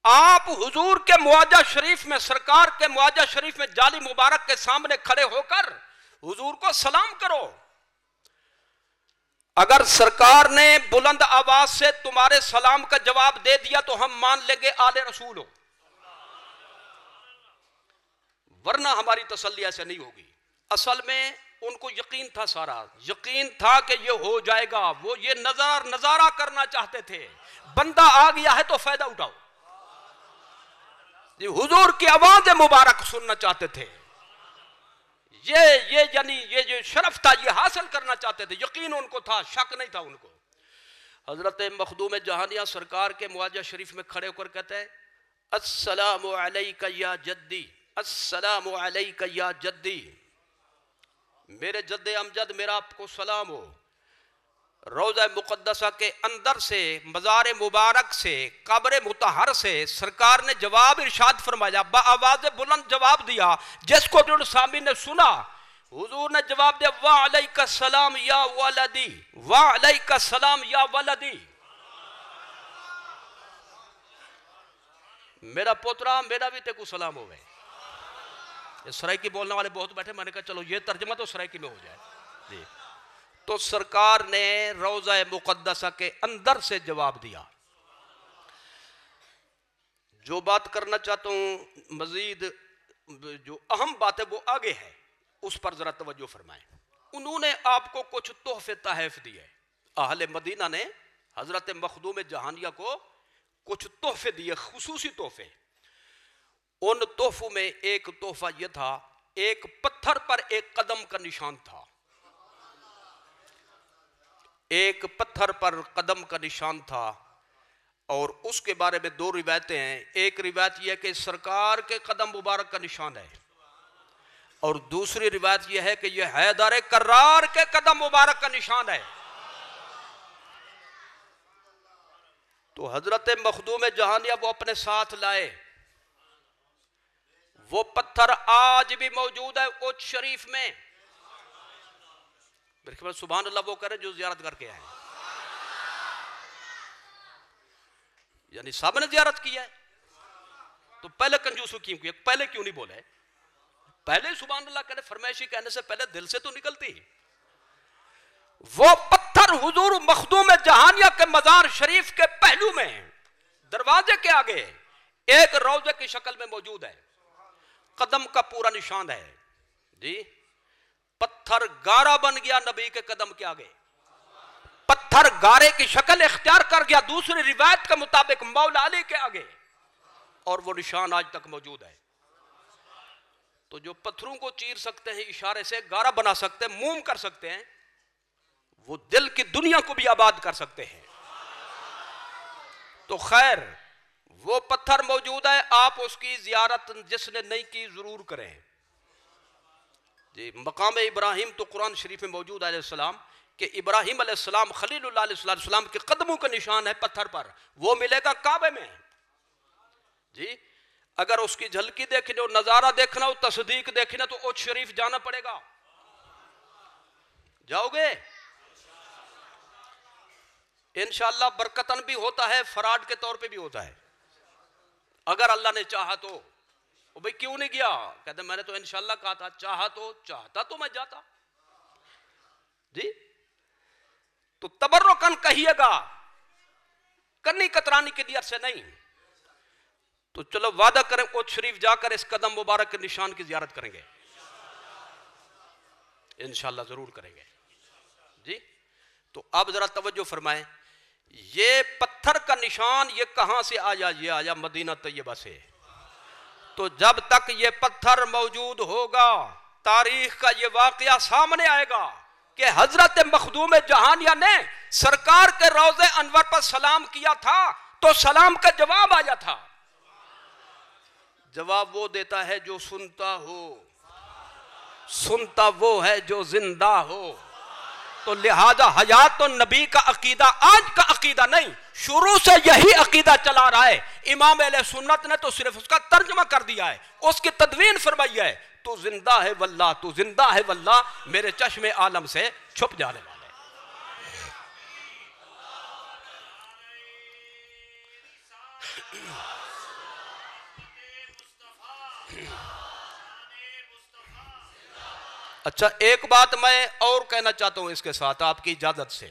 آپ حضور کے معاجہ شریف میں، سرکار کے معاجہ شریف میں جالی مبارک کے سامنے کھڑے ہو کر حضور کو سلام کرو، اگر سرکار نے بلند آواز سے تمہارے سلام کا جواب دے دیا تو ہم مان لیں گے آل رسول ہو، ورنہ ہماری تسلی ایسے نہیں ہوگی۔ اصل میں ان کو یقین تھا، سارا یقین تھا کہ یہ ہو جائے گا، وہ یہ نظارہ کرنا چاہتے تھے، بندہ آ گیا ہے تو فائدہ اٹھاؤ، یہ حضور کی آواز مبارک سننا چاہتے تھے، یہ یعنی یہ جو شرف تھا یہ حاصل کرنا چاہتے تھے، یقین ان کو تھا، شک نہیں تھا ان کو۔ حضرت مخدوم جہانیہ سرکار کے معاجہ شریف میں کھڑے ہو کر کہتے ہیں السلام علیکہ یا جدی، السلام علیکہ یا جدی، میرے جد امجد میرا آپ کو سلام ہو۔ روضہ مقدسہ کے اندر سے، مزار مبارک سے، قبر مطہر سے سرکار نے جواب ارشاد فرمایا، با آواز بلند جواب دیا، جس کو جو سامع نے سنا، حضور نے جواب دیا وعلیک السلام یا ولدی، وعلیک السلام یا ولدی، میرا پوترا میرا بھی تے کو سلام ہوئے۔ سرائکی بولنے والے بہت بیٹھے، میں نے کہا چلو یہ ترجمہ تو سرائکی میں ہو جائے جی۔ تو سرکار نے روضہ مقدسہ کے اندر سے جواب دیا۔ جو بات کرنا چاہتا ہوں مزید جو اہم بات ہے وہ آگے ہے، اس پر ذرا توجہ فرمائیں۔ انہوں نے آپ کو کچھ تحفے تحائف دیے، اہل مدینہ نے حضرت مخدوم جہانیہ کو کچھ تحفے دیے، خصوصی تحفے۔ ان تحفوں میں ایک تحفہ یہ تھا، ایک پتھر پر ایک قدم کا نشان تھا، ایک پتھر پر قدم کا نشان تھا، اور اس کے بارے میں دو روایتیں ہیں۔ ایک روایت یہ ہے کہ سرکار کے قدم مبارک کا نشان ہے، اور دوسری روایت یہ ہے کہ یہ حیدر کرار کے قدم مبارک کا نشان ہے۔ تو حضرت مخدوم جہانیہ وہ اپنے ساتھ لائے، وہ پتھر آج بھی موجود ہے اوچ شریف میں، سبحان اللہ وہ کرے جو زیارت کر کے آئے، یعنی سب نے زیارت کی ہے تو پہلے کنجوسو کیوں کی، پہلے کیوں نہیں بولے، پہلے سبحان اللہ کہنے، فرمائشی کہنے سے پہلے دل سے تو نکلتی۔ وہ پتھر حضور مخدوم جہانیہ کے مزار شریف کے پہلو میں دروازے کے آگے ایک روضے کی شکل میں موجود ہے، قدم کا پورا نشان ہے جی۔ پتھر گارا بن گیا نبی کے قدم کے آگے، پتھر گارے کی شکل اختیار کر گیا دوسری روایت کے مطابق مولا علی کے آگے، اور وہ نشان آج تک موجود ہے۔ تو جو پتھروں کو چیر سکتے ہیں، اشارے سے گارا بنا سکتے ہیں، موم کر سکتے ہیں، وہ دل کی دنیا کو بھی آباد کر سکتے ہیں۔ تو خیر وہ پتھر موجود ہے، آپ اس کی زیارت جس نے نہیں کی ضرور کریں جی۔ مقام ابراہیم تو قرآن شریف میں موجود ہے علیہ السلام کہ ابراہیم علیہ السلام خلیل اللہ علیہ السلام کے قدموں کا نشان ہے پتھر پر، وہ ملے گا کعبے میں جی۔ اگر اس کی جھلکی دیکھنا ہو، نظارہ دیکھنا ہو، تصدیق دیکھنا تو اوچ شریف جانا پڑے گا، جاؤ گے انشاءاللہ۔ برکتن بھی ہوتا ہے، فراڈ کے طور پہ بھی ہوتا ہے، اگر اللہ نے چاہا تو۔ بھئی کیوں نہیں گیا؟ کہتے میں نے تو انشاءاللہ کہا تھا، چاہتا تو میں جاتا جی۔ تو تبرکن کہیے گا، کنی کترانی کی نیت سے نہیں۔ تو چلو وعدہ کریں اوچ شریف جا کر اس قدم مبارک کے نشان کی زیارت کریں گے، انشاءاللہ ضرور کریں گے جی۔ تو اب ذرا توجہ فرمائیں یہ پتھر کا نشان یہ کہاں سے آیا؟ یہ آیا مدینہ طیبہ سے۔ تو جب تک یہ پتھر موجود ہوگا تاریخ کا یہ واقعہ سامنے آئے گا کہ حضرت مخدوم جہانیہ نے سرکار کے روضے انور پر سلام کیا تھا تو سلام کا جواب آیا تھا۔ جواب وہ دیتا ہے جو سنتا ہو، سنتا وہ ہے جو زندہ ہو۔ تو لہذا حیات النبی کا عقیدہ آج کا عقیدہ نہیں، شروع سے یہی عقیدہ چلا رہا ہے۔ امام اہل سنت نے تو صرف اس کا ترجمہ کر دیا ہے، اس کی تدوین فرمائی ہے، تو زندہ ہے واللہ، تو زندہ ہے واللہ، میرے چشم عالم سے چھپ جانے والے۔ اچھا ایک بات میں اور کہنا چاہتا ہوں اس کے ساتھ آپ کی اجازت سے۔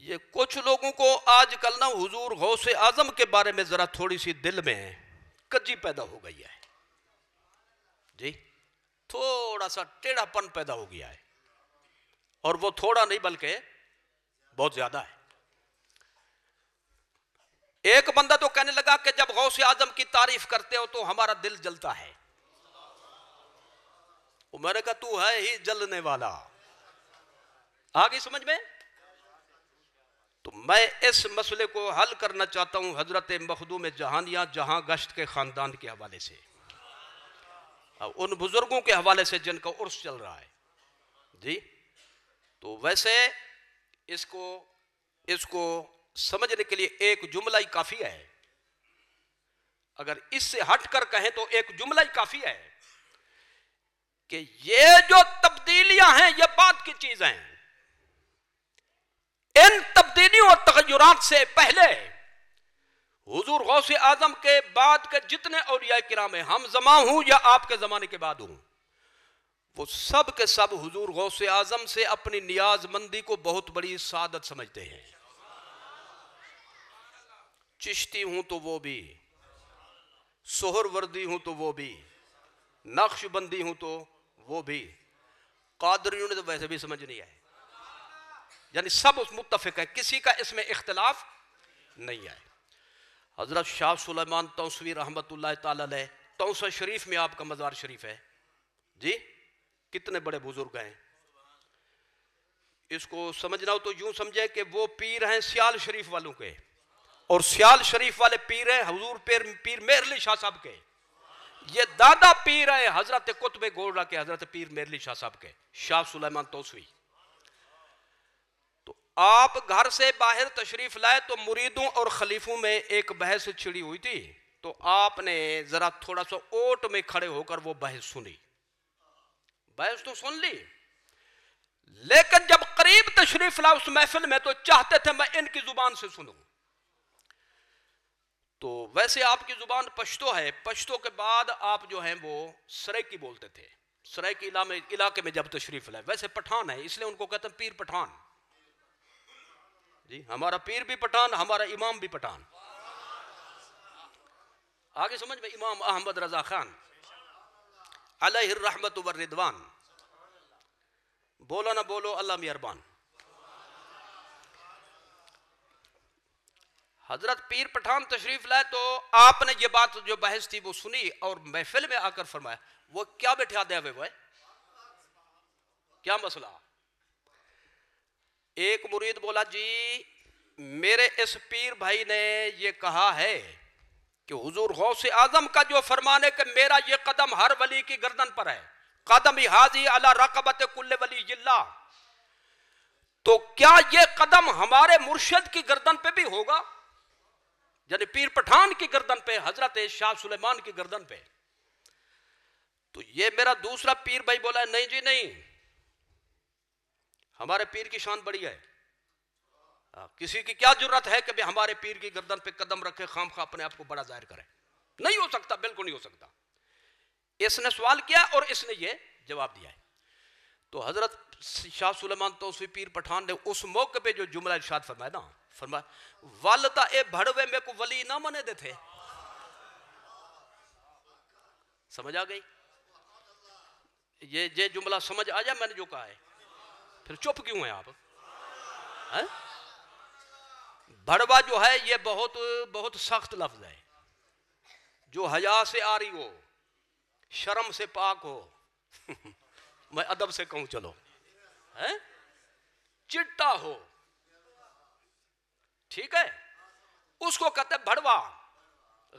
یہ کچھ لوگوں کو آج کل نا حضور غوث اعظم کے بارے میں ذرا تھوڑی سی دل میں کجی پیدا ہو گئی ہے جی، تھوڑا سا ٹیڑھا پن پیدا ہو گیا ہے، اور وہ تھوڑا نہیں بلکہ بہت زیادہ ہے۔ ایک بندہ تو کہنے لگا کہ جب غوث اعظم کی تعریف کرتے ہو تو ہمارا دل جلتا ہے۔ میں نے کہا تو ہے ہی جلنے والا، آگے سمجھ میں؟ تو میں اس مسئلے کو حل کرنا چاہتا ہوں حضرت مخدوم جہانیہ جہاں گشت کے خاندان کے حوالے سے، ان بزرگوں کے حوالے سے جن کا عرس چل رہا ہے جی۔ تو ویسے اس کو سمجھنے کے لیے ایک جملہ ہی کافی ہے، اگر اس سے ہٹ کر کہیں تو ایک جملہ ہی کافی ہے کہ یہ جو تبدیلیاں ہیں یہ بعد کی چیز ہیں۔ ان تبدیلیوں اور تغیرات سے پہلے حضور غوث اعظم کے بعد کے جتنے اولیاء کرام ہیں، ہم زماں ہوں یا آپ کے زمانے کے بعد ہوں، وہ سب کے سب حضور غوث اعظم سے اپنی نیاز مندی کو بہت بڑی سعادت سمجھتے ہیں۔ چشتی ہوں تو وہ بھی، سہر وردی ہوں تو وہ بھی، نقش بندی ہوں تو وہ بھی، قادریوں نے تو ویسے بھی سمجھ نہیں آئے، یعنی سب اس متفق ہے، کسی کا اس میں اختلاف نہیں ہے۔ حضرت شاہ سلیمان توسوی رحمت اللہ تعالی علیہ، توسہ شریف میں آپ کا مزار شریف ہے جی، کتنے بڑے بزرگ ہیں۔ اس کو سمجھنا ہو تو یوں سمجھے کہ وہ پیر ہیں سیال شریف والوں کے، اور سیال شریف والے پیر ہیں حضور پیر مہر علی شاہ صاحب کے، یہ دادا پیر ہیں حضرت قطب گولڑا کے، حضرت پیر مہر علی شاہ صاحب کے، شاہ سلیمان توسوی۔ تو آپ گھر سے باہر تشریف لائے تو مریدوں اور خلیفوں میں ایک بحث چھڑی ہوئی تھی، تو آپ نے ذرا تھوڑا سا اوٹ میں کھڑے ہو کر وہ بحث سنی، بحث تو سن لی، لیکن جب قریب تشریف لا اس محفل میں تو چاہتے تھے میں ان کی زبان سے سنوں۔ تو ویسے آپ کی زبان پشتو ہے، پشتو کے بعد آپ جو ہیں وہ سرائکی بولتے تھے، سرائکی علاقے میں جب تشریف لائے، ویسے پٹھان ہے اس لیے ان کو کہتے ہیں پیر پٹھان جی، ہمارا پیر بھی پٹھان، ہمارا امام بھی پٹھان، آگے سمجھ میں؟ امام احمد رضا خان علیہ الرحمت والرضوان، بولو نہ بولو اللہ مہربان۔ حضرت پیر پٹھان تشریف لائے تو آپ نے یہ بات جو بحث تھی وہ سنی، اور محفل میں آ کر فرمایا وہ کیا بٹھا دیا ہوئے وہ کیا مسئلہ؟ ایک مرید بولا جی میرے اس پیر بھائی نے یہ کہا ہے کہ حضور غوث اعظم کا جو فرمان ہے کہ میرا یہ قدم ہر ولی کی گردن پر ہے، قدم حاضی علی رقبت کل ولی اللہ، تو کیا یہ قدم ہمارے مرشد کی گردن پہ بھی ہوگا؟ یعنی پیر پٹھان کی گردن پہ، حضرت شاہ سلیمان کی گردن پہ۔ تو یہ میرا دوسرا پیر بھائی بولا ہے نہیں جی نہیں، ہمارے پیر کی شان بڑی ہے، کسی کی کیا جرت ہے کہ ہمارے پیر کی گردن پہ قدم رکھے خام خواہ اپنے آپ کو بڑا ظاہر کرے، نہیں ہو سکتا، بالکل نہیں ہو سکتا۔ اس نے سوال کیا اور اس نے یہ جواب دیا ہے۔ تو حضرت شاہ سلیمان توسوی پیر پٹھان نے اس موقع پہ جو جملہ ارشاد فرمایا نا، فرمایا والتا اے بھڑوے میں کو ولی نہ منے دے تھے، سمجھ آ گئی؟ یہ جملہ سمجھ آ جائے میں نے جو کہا ہے، پھر چپ کیوں ہیں آپ؟ ہاں؟ بھڑوا جو ہے یہ بہت بہت سخت لفظ ہے، جو حیا سے آری ہو، شرم سے پاک ہو میں ادب سے کہوں چلو، چٹا ہو، ٹھیک ہے، اس کو کہتے بھڑوا،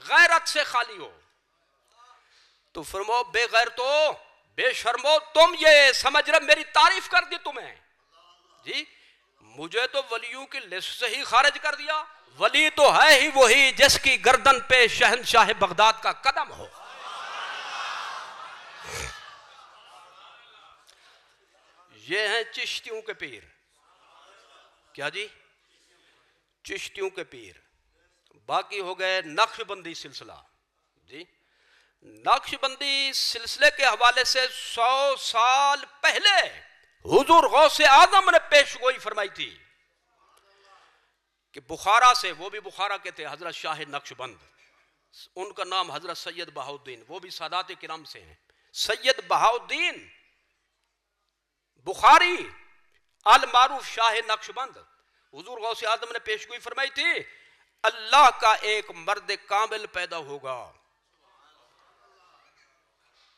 غیرت سے خالی ہو۔ تو فرماؤ بے غیرتو، بے شرمو، تم یہ سمجھ رہے میری تعریف کر دی تمہیں؟ جی مجھے تو ولیوں کی لسٹ سے ہی خارج کر دیا۔ ولی تو ہے ہی وہی جس کی گردن پہ شہنشاہ بغداد کا قدم ہو۔ یہ ہیں چشتیوں کے پیر۔ کیا جی؟ چشتیوں کے پیر۔ باقی ہو گئے نقش بندی سلسلہ۔ جی نقش بندی سلسلے کے حوالے سے 100 سال پہلے حضور غوث اعظم نے پیش گوئی فرمائی تھی کہ بخارا سے، وہ بھی بخارا کے تھے حضرت شاہ نقش بند، ان کا نام حضرت سید بہاؤالدین، وہ بھی سادات کرام سے ہیں، سید بہاؤالدین بخاری المعروف شاہ نقش بند۔ حضور غوث اعظم نے پیشگوئی فرمائی تھی اللہ کا ایک مرد کامل پیدا ہوگا،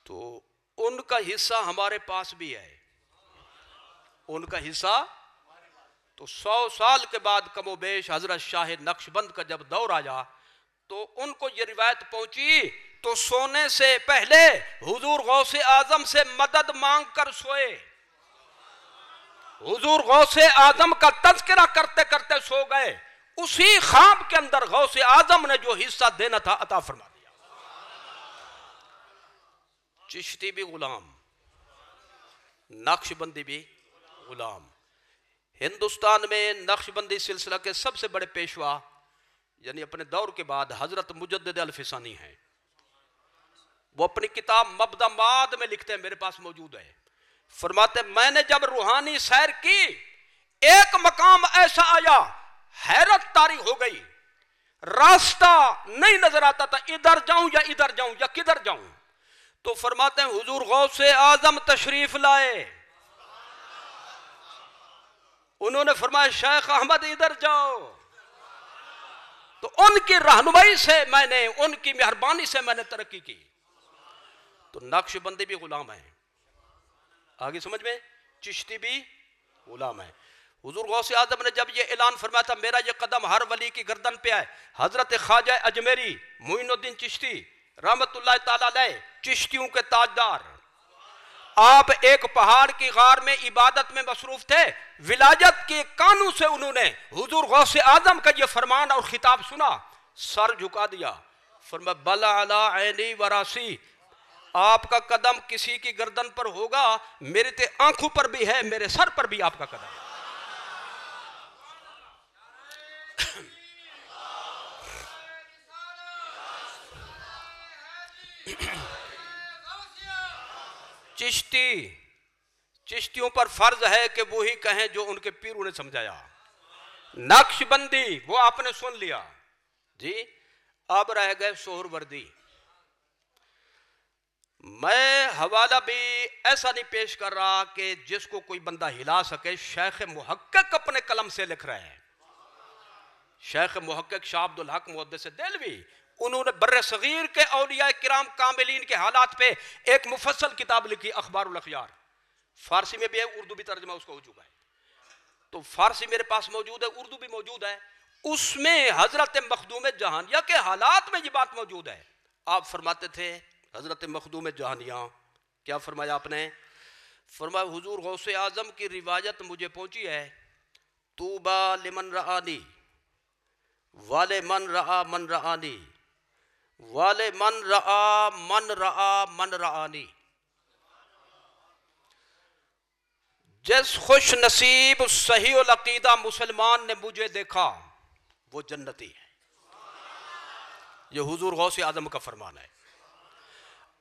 تو ان کا حصہ ہمارے پاس بھی ہے، ان کا حصہ۔ تو 100 سال کے بعد کم و بیش حضرت شاہ نقش بند کا جب دور آیا تو ان کو یہ روایت پہنچی، تو سونے سے پہلے حضور غوث اعظم سے مدد مانگ کر سوئے۔ حضور غوث اعظم کا تذکرہ کرتے کرتے سو گئے، اسی خواب کے اندر غوث اعظم نے جو حصہ دینا تھا عطا فرما دیا۔ چشتی بھی غلام، نقش بندی بھی غلام۔ ہندوستان میں نقش بندی سلسلہ کے سب سے بڑے پیشوا یعنی اپنے دور کے بعد حضرت مجدد الفسانی ہیں۔ وہ اپنی کتاب مبدأ ماد میں لکھتے ہیں، میرے پاس موجود ہے، فرماتے میں نے جب روحانی سیر کی ایک مقام ایسا آیا حیرت طاری ہو گئی، راستہ نہیں نظر آتا تھا، ادھر جاؤں یا ادھر جاؤں یا کدھر جاؤں۔ تو فرماتے ہیں حضور غوث اعظم تشریف لائے، انہوں نے فرمایا شیخ احمد ادھر جاؤ، تو ان کی رہنمائی سے میں نے، ان کی مہربانی سے میں نے ترقی کی۔ تو نقش بندی بھی غلام ہے، آگے سمجھ میں، چشتی بھی غلام ہے۔ حضور غوث اعظم نے جب یہ اعلان فرمایا تھا میرا یہ قدم ہر ولی کی گردن پہ ہے، حضرت خواجہ اجمیری معین الدین چشتی رحمت اللہ تعالی علیہ، چشتیوں کے تاجدار، آپ ایک پہاڑ کی غار میں عبادت میں مصروف تھے، ولایت کے کانوں سے انہوں نے حضور غوث اعظم کا یہ فرمان اور خطاب سنا، سر جھکا دیا، فرمایا بل علی عینی و راسی، آپ کا قدم کسی کی گردن پر ہوگا، میرے تے آنکھوں پر بھی ہے، میرے سر پر بھی آپ کا قدم ہے۔ چشتیوں پر فرض ہے کہ وہی کہیں جو ان کے پیروں نے سمجھایا۔ نقش بندی وہ آپ نے سن لیا جی، اب رہ گئے سہر وردی۔ میں حوالہ بھی ایسا نہیں پیش کر رہا کہ جس کو کوئی بندہ ہلا سکے، شیخ محقق اپنے قلم سے لکھ رہے ہیں، شیخ محقق شاہ عبدالحق محدث دہلوی، انہوں نے بر صغیر کے اولیاء کرام کاملین کے حالات پہ ایک مفصل کتاب لکھی، اخبار الاخیار، فارسی میں بھی ہے، اردو بھی ترجمہ اس کو ہو چکا ہے، تو فارسی میرے پاس موجود ہے، اردو بھی موجود ہے، اس میں حضرت مخدوم جہانیہ کے حالات میں یہ بات موجود ہے۔ آپ فرماتے تھے حضرت مخدوم جہانیہ، کیا فرمایا آپ نے؟ فرمایا حضور غوث اعظم کی روایت مجھے پہنچی ہے، طوبیٰ لمن رآنی والے من رآ من رآنی والے من رآ من رآ من رآنی، جس خوش نصیب صحیح العقیدہ مسلمان نے مجھے دیکھا وہ جنتی ہے، یہ حضور غوث اعظم کا فرمان ہے،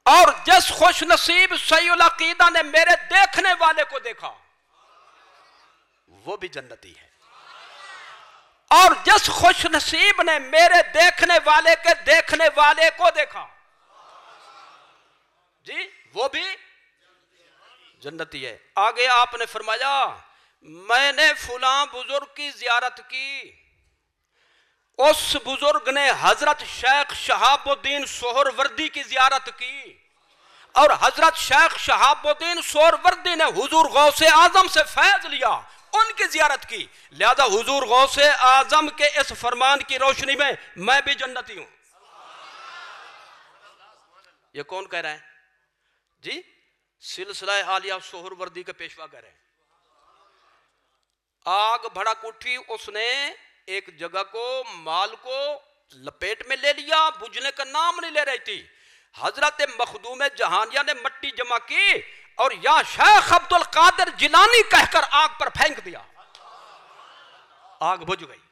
اور جس خوش نصیب صحیح العقیدہ نے میرے دیکھنے والے کو دیکھا وہ بھی جنتی ہے، اور جس خوش نصیب نے میرے دیکھنے والے کے دیکھنے والے کو دیکھا جی وہ بھی جنتی ہے۔ آگے آپ نے فرمایا میں نے فلاں بزرگ کی زیارت کی، اس بزرگ نے حضرت شیخ شہاب الدین سہروردی کی زیارت کی، اور حضرت شیخ شہاب الدین سہروردی نے حضور غوث اعظم سے فیض لیا، ان کی زیارت کی، لہذا حضور غوث اعظم کے اس فرمان کی روشنی میں بھی جنتی ہوں۔ یہ کون کہہ رہا ہے جی؟ سلسلہ عالیہ سہروردی کے پیشوا کہہ رہے ہیں۔ آگ بھڑک اٹھی، اس نے ایک جگہ کو، مال کو لپیٹ میں لے لیا، بجھنے کا نام نہیں لے رہی تھی۔ حضرت مخدوم جہانیہ نے مٹی جمع کی اور یا شیخ عبد القادر جیلانی کہہ کر آگ پر پھینک دیا، آگ بجھ گئی۔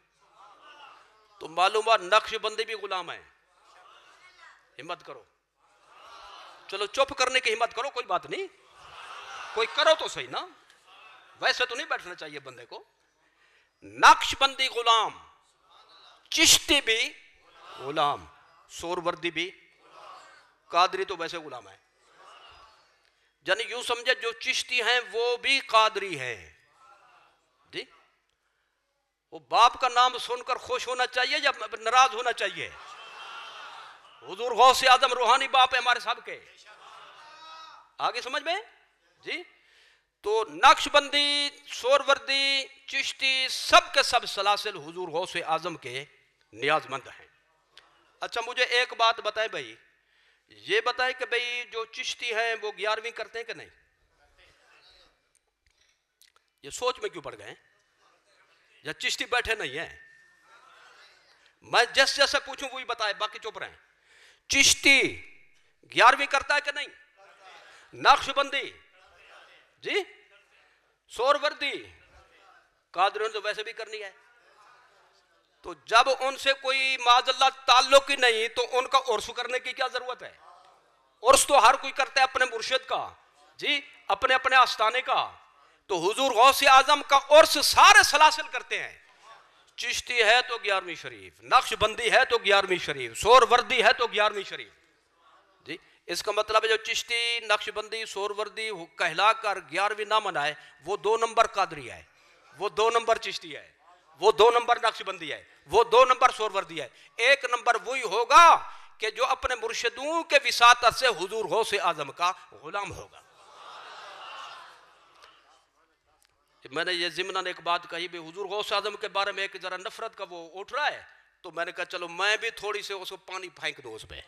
تو معلوم ہوا نقش بندی بھی غلام ہے۔ ہمت کرو، چلو چپ کرنے کی ہمت کرو، کوئی بات نہیں، کوئی کرو تو صحیح نا، ویسے تو نہیں بیٹھنا چاہیے بندے کو۔ نقش بندی غلام، چشتی بھی غلام، سہروردی بھی، قادری تو ویسے غلام ہے۔ یعنی یوں سمجھے جو چشتی ہیں وہ بھی قادری ہیں جی۔ وہ باپ کا نام سن کر خوش ہونا چاہیے یا ناراض ہونا چاہیے؟ حضور غوث اعظم روحانی باپ ہے ہمارے سب کے، آگے سمجھ میں جی۔ تو نقش بندی، سہروردی، چشتی، سب کے سب سلاسل حضور غوث اعظم کے نیاز مند ہیں۔ اچھا مجھے ایک بات بتائیں بھائی، یہ بتائیں کہ بھائی جو چشتی ہیں وہ 11ویں کرتے ہیں کہ نہیں؟ یہ سوچ میں کیوں پڑ گئے؟ یا چشتی بیٹھے نہیں ہیں؟ میں جیسے پوچھوں وہی بتائے، باقی چپ رہیں۔ چشتی 11ویں کرتا ہے کہ نہیں؟ نقش بندی جی، سہروردی، قادریوں نے تو ویسے بھی کرنی ہے۔ تو جب ان سے کوئی معاذ اللہ تعلق ہی نہیں تو ان کا عرس کرنے کی کیا ضرورت ہے؟ عرس تو ہر کوئی کرتا ہے اپنے مرشد کا جی، اپنے اپنے آستانے کا۔ تو حضور غوث اعظم کا عرس سارے سلاسل کرتے ہیں۔ چشتی ہے تو 11ویں شریف، نقش بندی ہے تو 11ویں شریف، سہروردی ہے تو 11ویں شریف جی۔ اس کا مطلب ہے جو چشتی، نقش بندی، سہروردی کہلا کر 11ویں نہ منائے وہ 2 نمبر قادری ہے، وہ 2 نمبر چشتی ہے، وہ 2 نمبر نقش بندی ہے، وہ 2 نمبر سہروردی ہے۔ 1 نمبر وہی ہوگا کہ جو اپنے مرشدوں کے وساطت سے حضور غوث اعظم کا غلام ہوگا۔ میں نے یہ ضمناً ایک بات کہی بھی، حضور غوث اعظم کے بارے میں ایک ذرا نفرت کا وہ اٹھ رہا ہے، تو میں نے کہا چلو میں بھی تھوڑی سے اس کو پانی پھینک دوں، اس پہ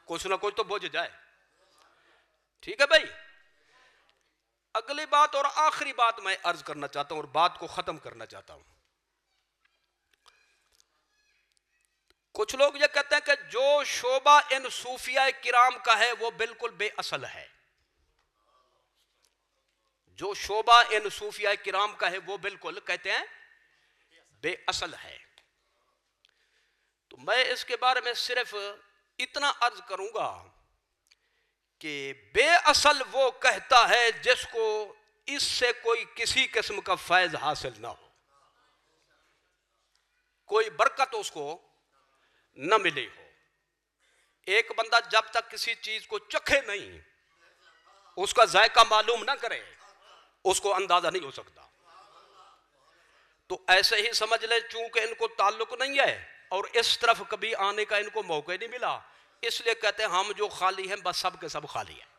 کچھ نہ کچھ تو بوجھ جائے، ٹھیک ہے بھائی۔ اگلی بات اور آخری بات میں عرض کرنا چاہتا ہوں اور بات کو ختم کرنا چاہتا ہوں۔ کچھ لوگ یہ کہتے ہیں کہ جو شعبہ ان صوفیہ کرام کا ہے وہ بالکل بے اصل ہے، جو شعبہ ان صوفیہ کرام کا ہے وہ بالکل کہتے ہیں بے اصل ہے۔ تو میں اس کے بارے میں صرف اتنا عرض کروں گا کہ بے اصل وہ کہتا ہے جس کو اس سے کوئی کسی قسم کا فیض حاصل نہ ہو، کوئی برکت اس کو نہ ملی ہو۔ ایک بندہ جب تک کسی چیز کو چکھے نہیں، اس کا ذائقہ معلوم نہ کرے، اس کو اندازہ نہیں ہو سکتا۔ تو ایسے ہی سمجھ لے چونکہ ان کو تعلق نہیں ہے اور اس طرف کبھی آنے کا ان کو موقع نہیں ملا، اس لیے کہتے ہیں ہم جو خالی ہیں بس سب کے سب خالی ہیں۔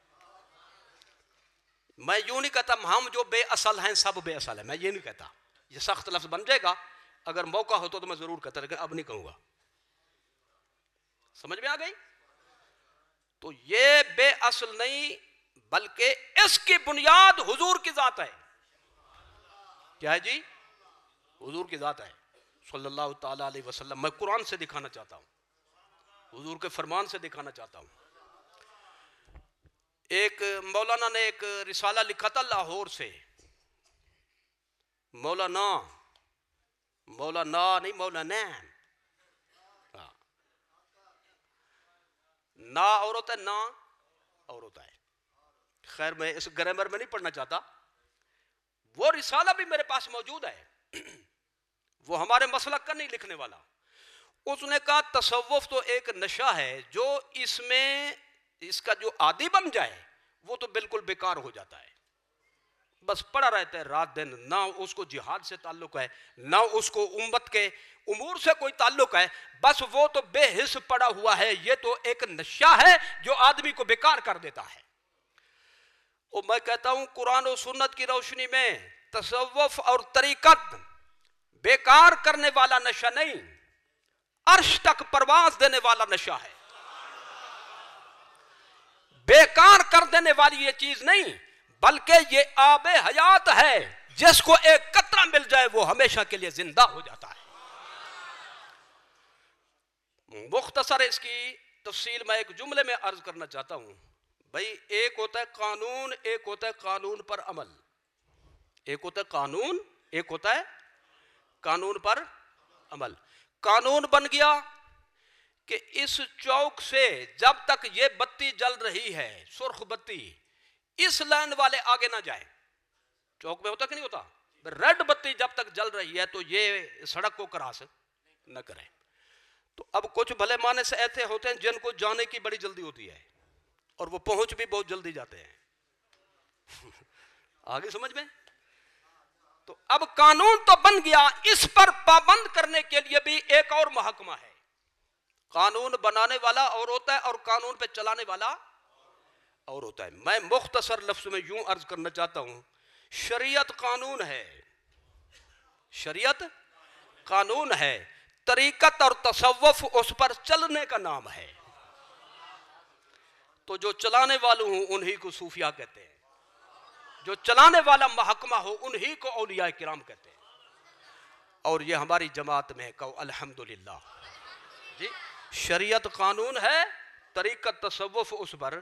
میں یوں نہیں کہتا ہم جو بے اصل ہیں سب بے اصل ہیں، میں یہ نہیں کہتا، یہ سخت لفظ بن جائے گا، اگر موقع ہو تو میں ضرور کہتا، لیکن اب نہیں کہوں گا۔ سمجھ میں آ گئی؟ تو یہ بے اصل نہیں بلکہ اس کی بنیاد حضور کی ذات ہے۔ کیا ہے جی؟ حضور کی ذات ہے صلی اللہ تعالی علیہ وسلم۔ میں قرآن سے دکھانا چاہتا ہوں، حضور کے فرمان سے دکھانا چاہتا ہوں۔ ایک مولانا نے ایک رسالہ لکھا تھا لاہور سے، مولانا نہیں مولانا، نا اور ہوتا ہے، نا اور ہوتا ہے۔ خیر میں اس گرامر میں نہیں پڑھنا چاہتا، وہ رسالہ بھی میرے پاس موجود ہے، وہ ہمارے مسلک کا نہیں لکھنے والا۔ اس نے کہا تصوف تو ایک نشہ ہے جو اس میں اس کا جو عادی بن جائے وہ تو بالکل بیکار ہو جاتا ہے، بس پڑھا رہتا ہے رات دن، نہ اس کو جہاد سے تعلق ہے، نہ اس کو امت کے امور سے کوئی تعلق ہے، بس وہ تو بے حس پڑا ہوا ہے. یہ تو ایک نشہ ہے جو آدمی کو بیکار کر دیتا ہے. اور میں کہتا ہوں قرآن و سنت کی روشنی میں تصوف اور طریقت بیکار کرنے والا نشہ نہیں، عرش تک پرواز دینے والا نشہ ہے. بیکار کر دینے والی یہ چیز نہیں، بلکہ یہ آب حیات ہے، جس کو ایک قطرہ مل جائے وہ ہمیشہ کے لیے زندہ ہو جاتا ہے. مختصر اس کی تفصیل میں ایک جملے میں عرض کرنا چاہتا ہوں. بھائی ایک ہوتا ہے قانون، ایک ہوتا ہے قانون پر عمل. ایک ہوتا ہے قانون، ایک ہوتا ہے قانون پر عمل. قانون بن گیا کہ اس چوک سے جب تک یہ بتی جل رہی ہے، سرخ بتی، اس لائن والے آگے نہ جائیں. چوک میں ہوتا کہ نہیں ہوتا؟ ریڈ بتی جب تک جل رہی ہے تو یہ سڑک کو کراس نہ کریں. تو اب کچھ بھلے معنی سے ایسے ہوتے ہیں جن کو جانے کی بڑی جلدی ہوتی ہے اور وہ پہنچ بھی بہت جلدی جاتے ہیں. آگے سمجھ میں؟ تو اب قانون تو بن گیا، اس پر پابند کرنے کے لیے بھی ایک اور محکمہ ہے. قانون بنانے والا اور ہوتا ہے اور قانون پہ چلانے والا اور ہوتا ہے. میں مختصر لفظ میں یوں عرض کرنا چاہتا ہوں، شریعت قانون ہے، شریعت قانون ہے، طریقت اور تصوف اس پر چلنے کا نام ہے. تو جو چلانے والوں ہوں انہی کو صوفیاء کہتے ہیں، جو چلانے والا محکمہ ہو انہی کو اولیاء کرام کہتے ہیں. اور یہ ہماری جماعت میں کہو الحمدللہ. جی شریعت قانون ہے، طریقت تصوف اس پر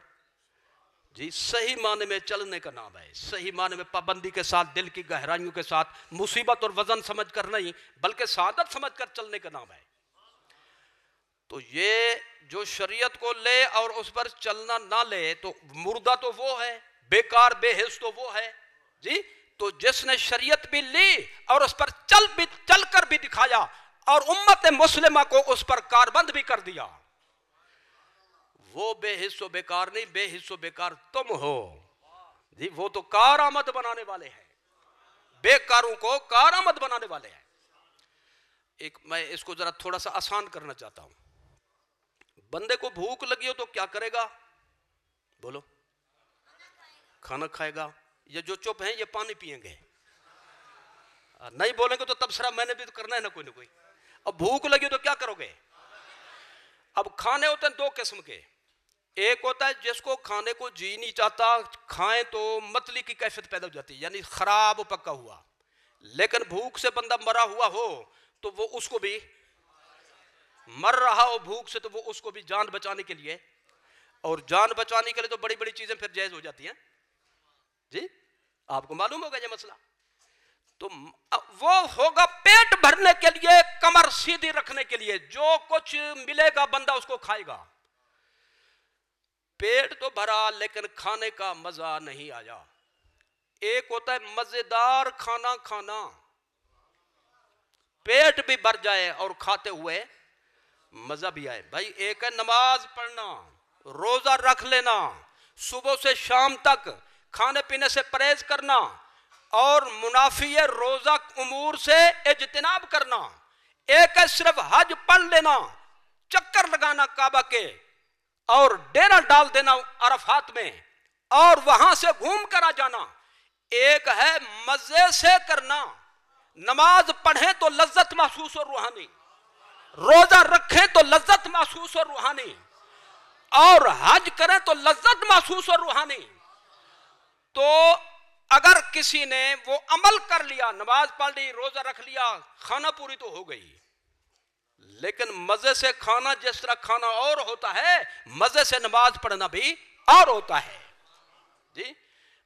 جی صحیح معنی میں چلنے کا نام ہے. صحیح معنی میں پابندی کے ساتھ، دل کی گہرائیوں کے ساتھ، مصیبت اور وزن سمجھ کر نہیں بلکہ سعادت سمجھ کر چلنے کا نام ہے. تو یہ جو شریعت کو لے اور اس پر چلنا نہ لے تو مردہ تو وہ ہے، بیکار بے حس تو وہ ہے. جی تو جس نے شریعت بھی لی اور اس پر چل کر بھی دکھایا اور امت مسلمہ کو اس پر کاربند بھی کر دیا، وہ بے حس و بیکار نہیں، بے حس و بیکار تم ہو. جی وہ تو کارآمد بنانے والے ہیں، بیکاروں کو کارآمد بنانے والے ہیں. ایک میں اس کو ذرا تھوڑا سا آسان کرنا چاہتا ہوں. بندے کو بھوک لگی ہو تو کیا کرے گا؟ بولو. کھانا کھائے گا، یہ جو چپ ہیں یہ پانی پئیں گے. نہیں بولیں گے تو تبصرہ میں نے بھی تو کرنا ہے نا کوئی نہ کوئی. اب بھوک لگی تو کیا کرو گے؟ اب کھانے ہوتے ہیں دو قسم کے. ایک ہوتا ہے جس کو کھانے کو جی نہیں چاہتا، کھائیں تو متلی کی کیفیت پیدا ہو جاتی ہے، یعنی خراب پکا ہوا. لیکن بھوک سے بندہ مرا ہوا ہو تو وہ اس کو بھی مر رہا ہو بھوک سے تو وہ اس کو بھی جان بچانے کے لیے، اور جان بچانے کے لیے تو بڑی بڑی چیزیں پھر جائز ہو جاتی ہیں. جی آپ کو معلوم ہوگا یہ مسئلہ. تو وہ ہوگا پیٹ بھرنے کے لیے، کمر سیدھی رکھنے کے لیے، جو کچھ ملے گا بندہ اس کو کھائے گا. پیٹ تو بھرا لیکن کھانے کا مزہ نہیں آیا. ایک ہوتا ہے مزیدار کھانا کھانا، پیٹ بھی بھر جائے اور کھاتے ہوئے مزہ بھی آئے. بھائی ایک ہے نماز پڑھنا، روزہ رکھ لینا، صبح سے شام تک کھانے پینے سے پرہیز کرنا اور منافی روزہ امور سے اجتناب کرنا. ایک ہے صرف حج پڑھ لینا، چکر لگانا کعبہ کے اور ڈیرا ڈال دینا عرفات میں اور وہاں سے گھوم کر آ جانا. ایک ہے مزے سے کرنا، نماز پڑھیں تو لذت محسوس اور روحانی، روزہ رکھیں تو لذت محسوس اور روحانی، اور حج کریں تو لذت محسوس اور روحانی. تو اگر کسی نے وہ عمل کر لیا، نماز پڑھ لی، روزہ رکھ لیا، کھانا پوری تو ہو گئی. لیکن مزے سے کھانا جس طرح کھانا اور ہوتا ہے، مزے سے نماز پڑھنا بھی اور ہوتا ہے. جی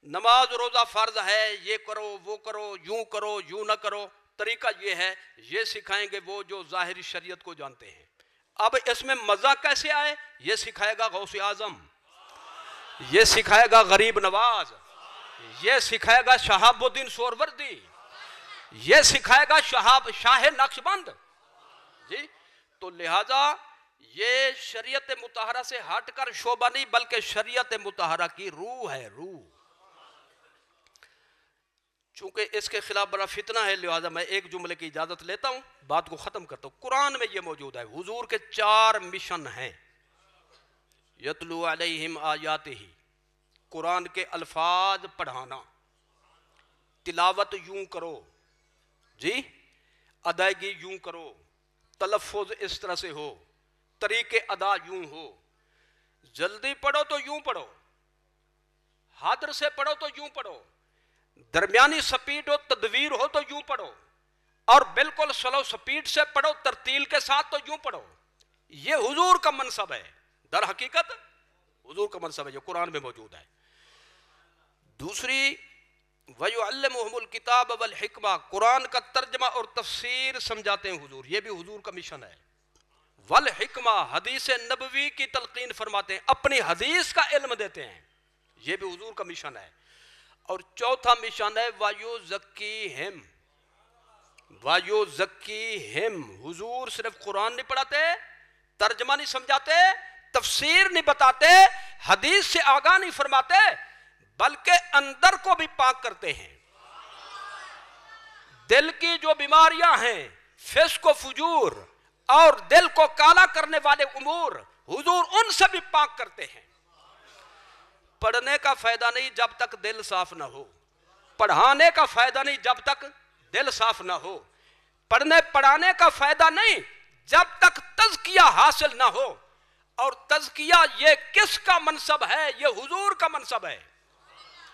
نماز روزہ فرض ہے، یہ کرو وہ کرو، یوں کرو یوں نہ کرو. طریقہ یہ ہے، یہ سکھائیں گے وہ جو ظاہری شریعت کو جانتے ہیں. اب اس میں مزہ کیسے آئے یہ سکھائے گا غوث اعظم، یہ سکھائے گا غریب نواز، یہ سکھائے گا شہاب الدین سہروردی، یہ سکھائے گا شاہ نقشبند. جی تو لہذا یہ شریعت مطہرہ سے ہٹ کر شعبہ نہیں بلکہ شریعت مطہرہ کی روح ہے. روح چونکہ اس کے خلاف بڑا فتنہ ہے لہذا میں ایک جملے کی اجازت لیتا ہوں، بات کو ختم کرتا ہوں۔ قرآن میں یہ موجود ہے، حضور کے 4 مشن ہیں۔ یتلو علیہم آیاتہ، قرآن کے الفاظ پڑھانا، تلاوت یوں کرو جی، ادائیگی یوں کرو، تلفظ اس طرح سے ہو، طریقے ادا یوں ہو، جلدی پڑھو تو یوں پڑھو، حاضر سے پڑھو تو یوں پڑھو، درمیانی سپیڈ ہو تدویر ہو تو یوں پڑھو، اور بالکل سلو سپیڈ سے پڑھو ترتیل کے ساتھ تو یوں پڑھو۔ یہ حضور کا منصب ہے، در حقیقت حضور کا منصب ہے جو قرآن میں موجود ہے۔ دوسری وَيُعَلِّمُهُمُ الْكِتَابَ وَالْحِكْمَةَ، قرآن کا ترجمہ اور تفسیر سمجھاتے ہیں حضور، یہ بھی حضور کا مشن ہے۔ والحکمہ، حدیث نبوی کی تلقین فرماتے ہیں، اپنی حدیث کا علم دیتے ہیں، یہ بھی حضور کا مشن ہے۔ اور چوتھا مشن ہے وَيُزَكِّيهِمْ، وَيُزَكِّيهِمْ، حضور صرف قرآن نہیں پڑھاتے، ترجمہ نہیں سمجھاتے، تفسیر نہیں بتاتے، حدیث سے آگاہ نہیں فرماتے، بلکہ اندر کو بھی پاک کرتے ہیں۔ دل کی جو بیماریاں ہیں، فسق و فجور اور دل کو کالا کرنے والے امور، حضور ان سے بھی پاک کرتے ہیں۔ پڑھنے کا فائدہ نہیں جب تک دل صاف نہ ہو، پڑھانے کا فائدہ نہیں جب تک دل صاف نہ ہو، پڑھنے پڑھانے کا فائدہ نہیں جب تک تزکیہ حاصل نہ ہو۔ اور تزکیہ یہ کس کا منصب ہے؟ یہ حضور کا منصب ہے۔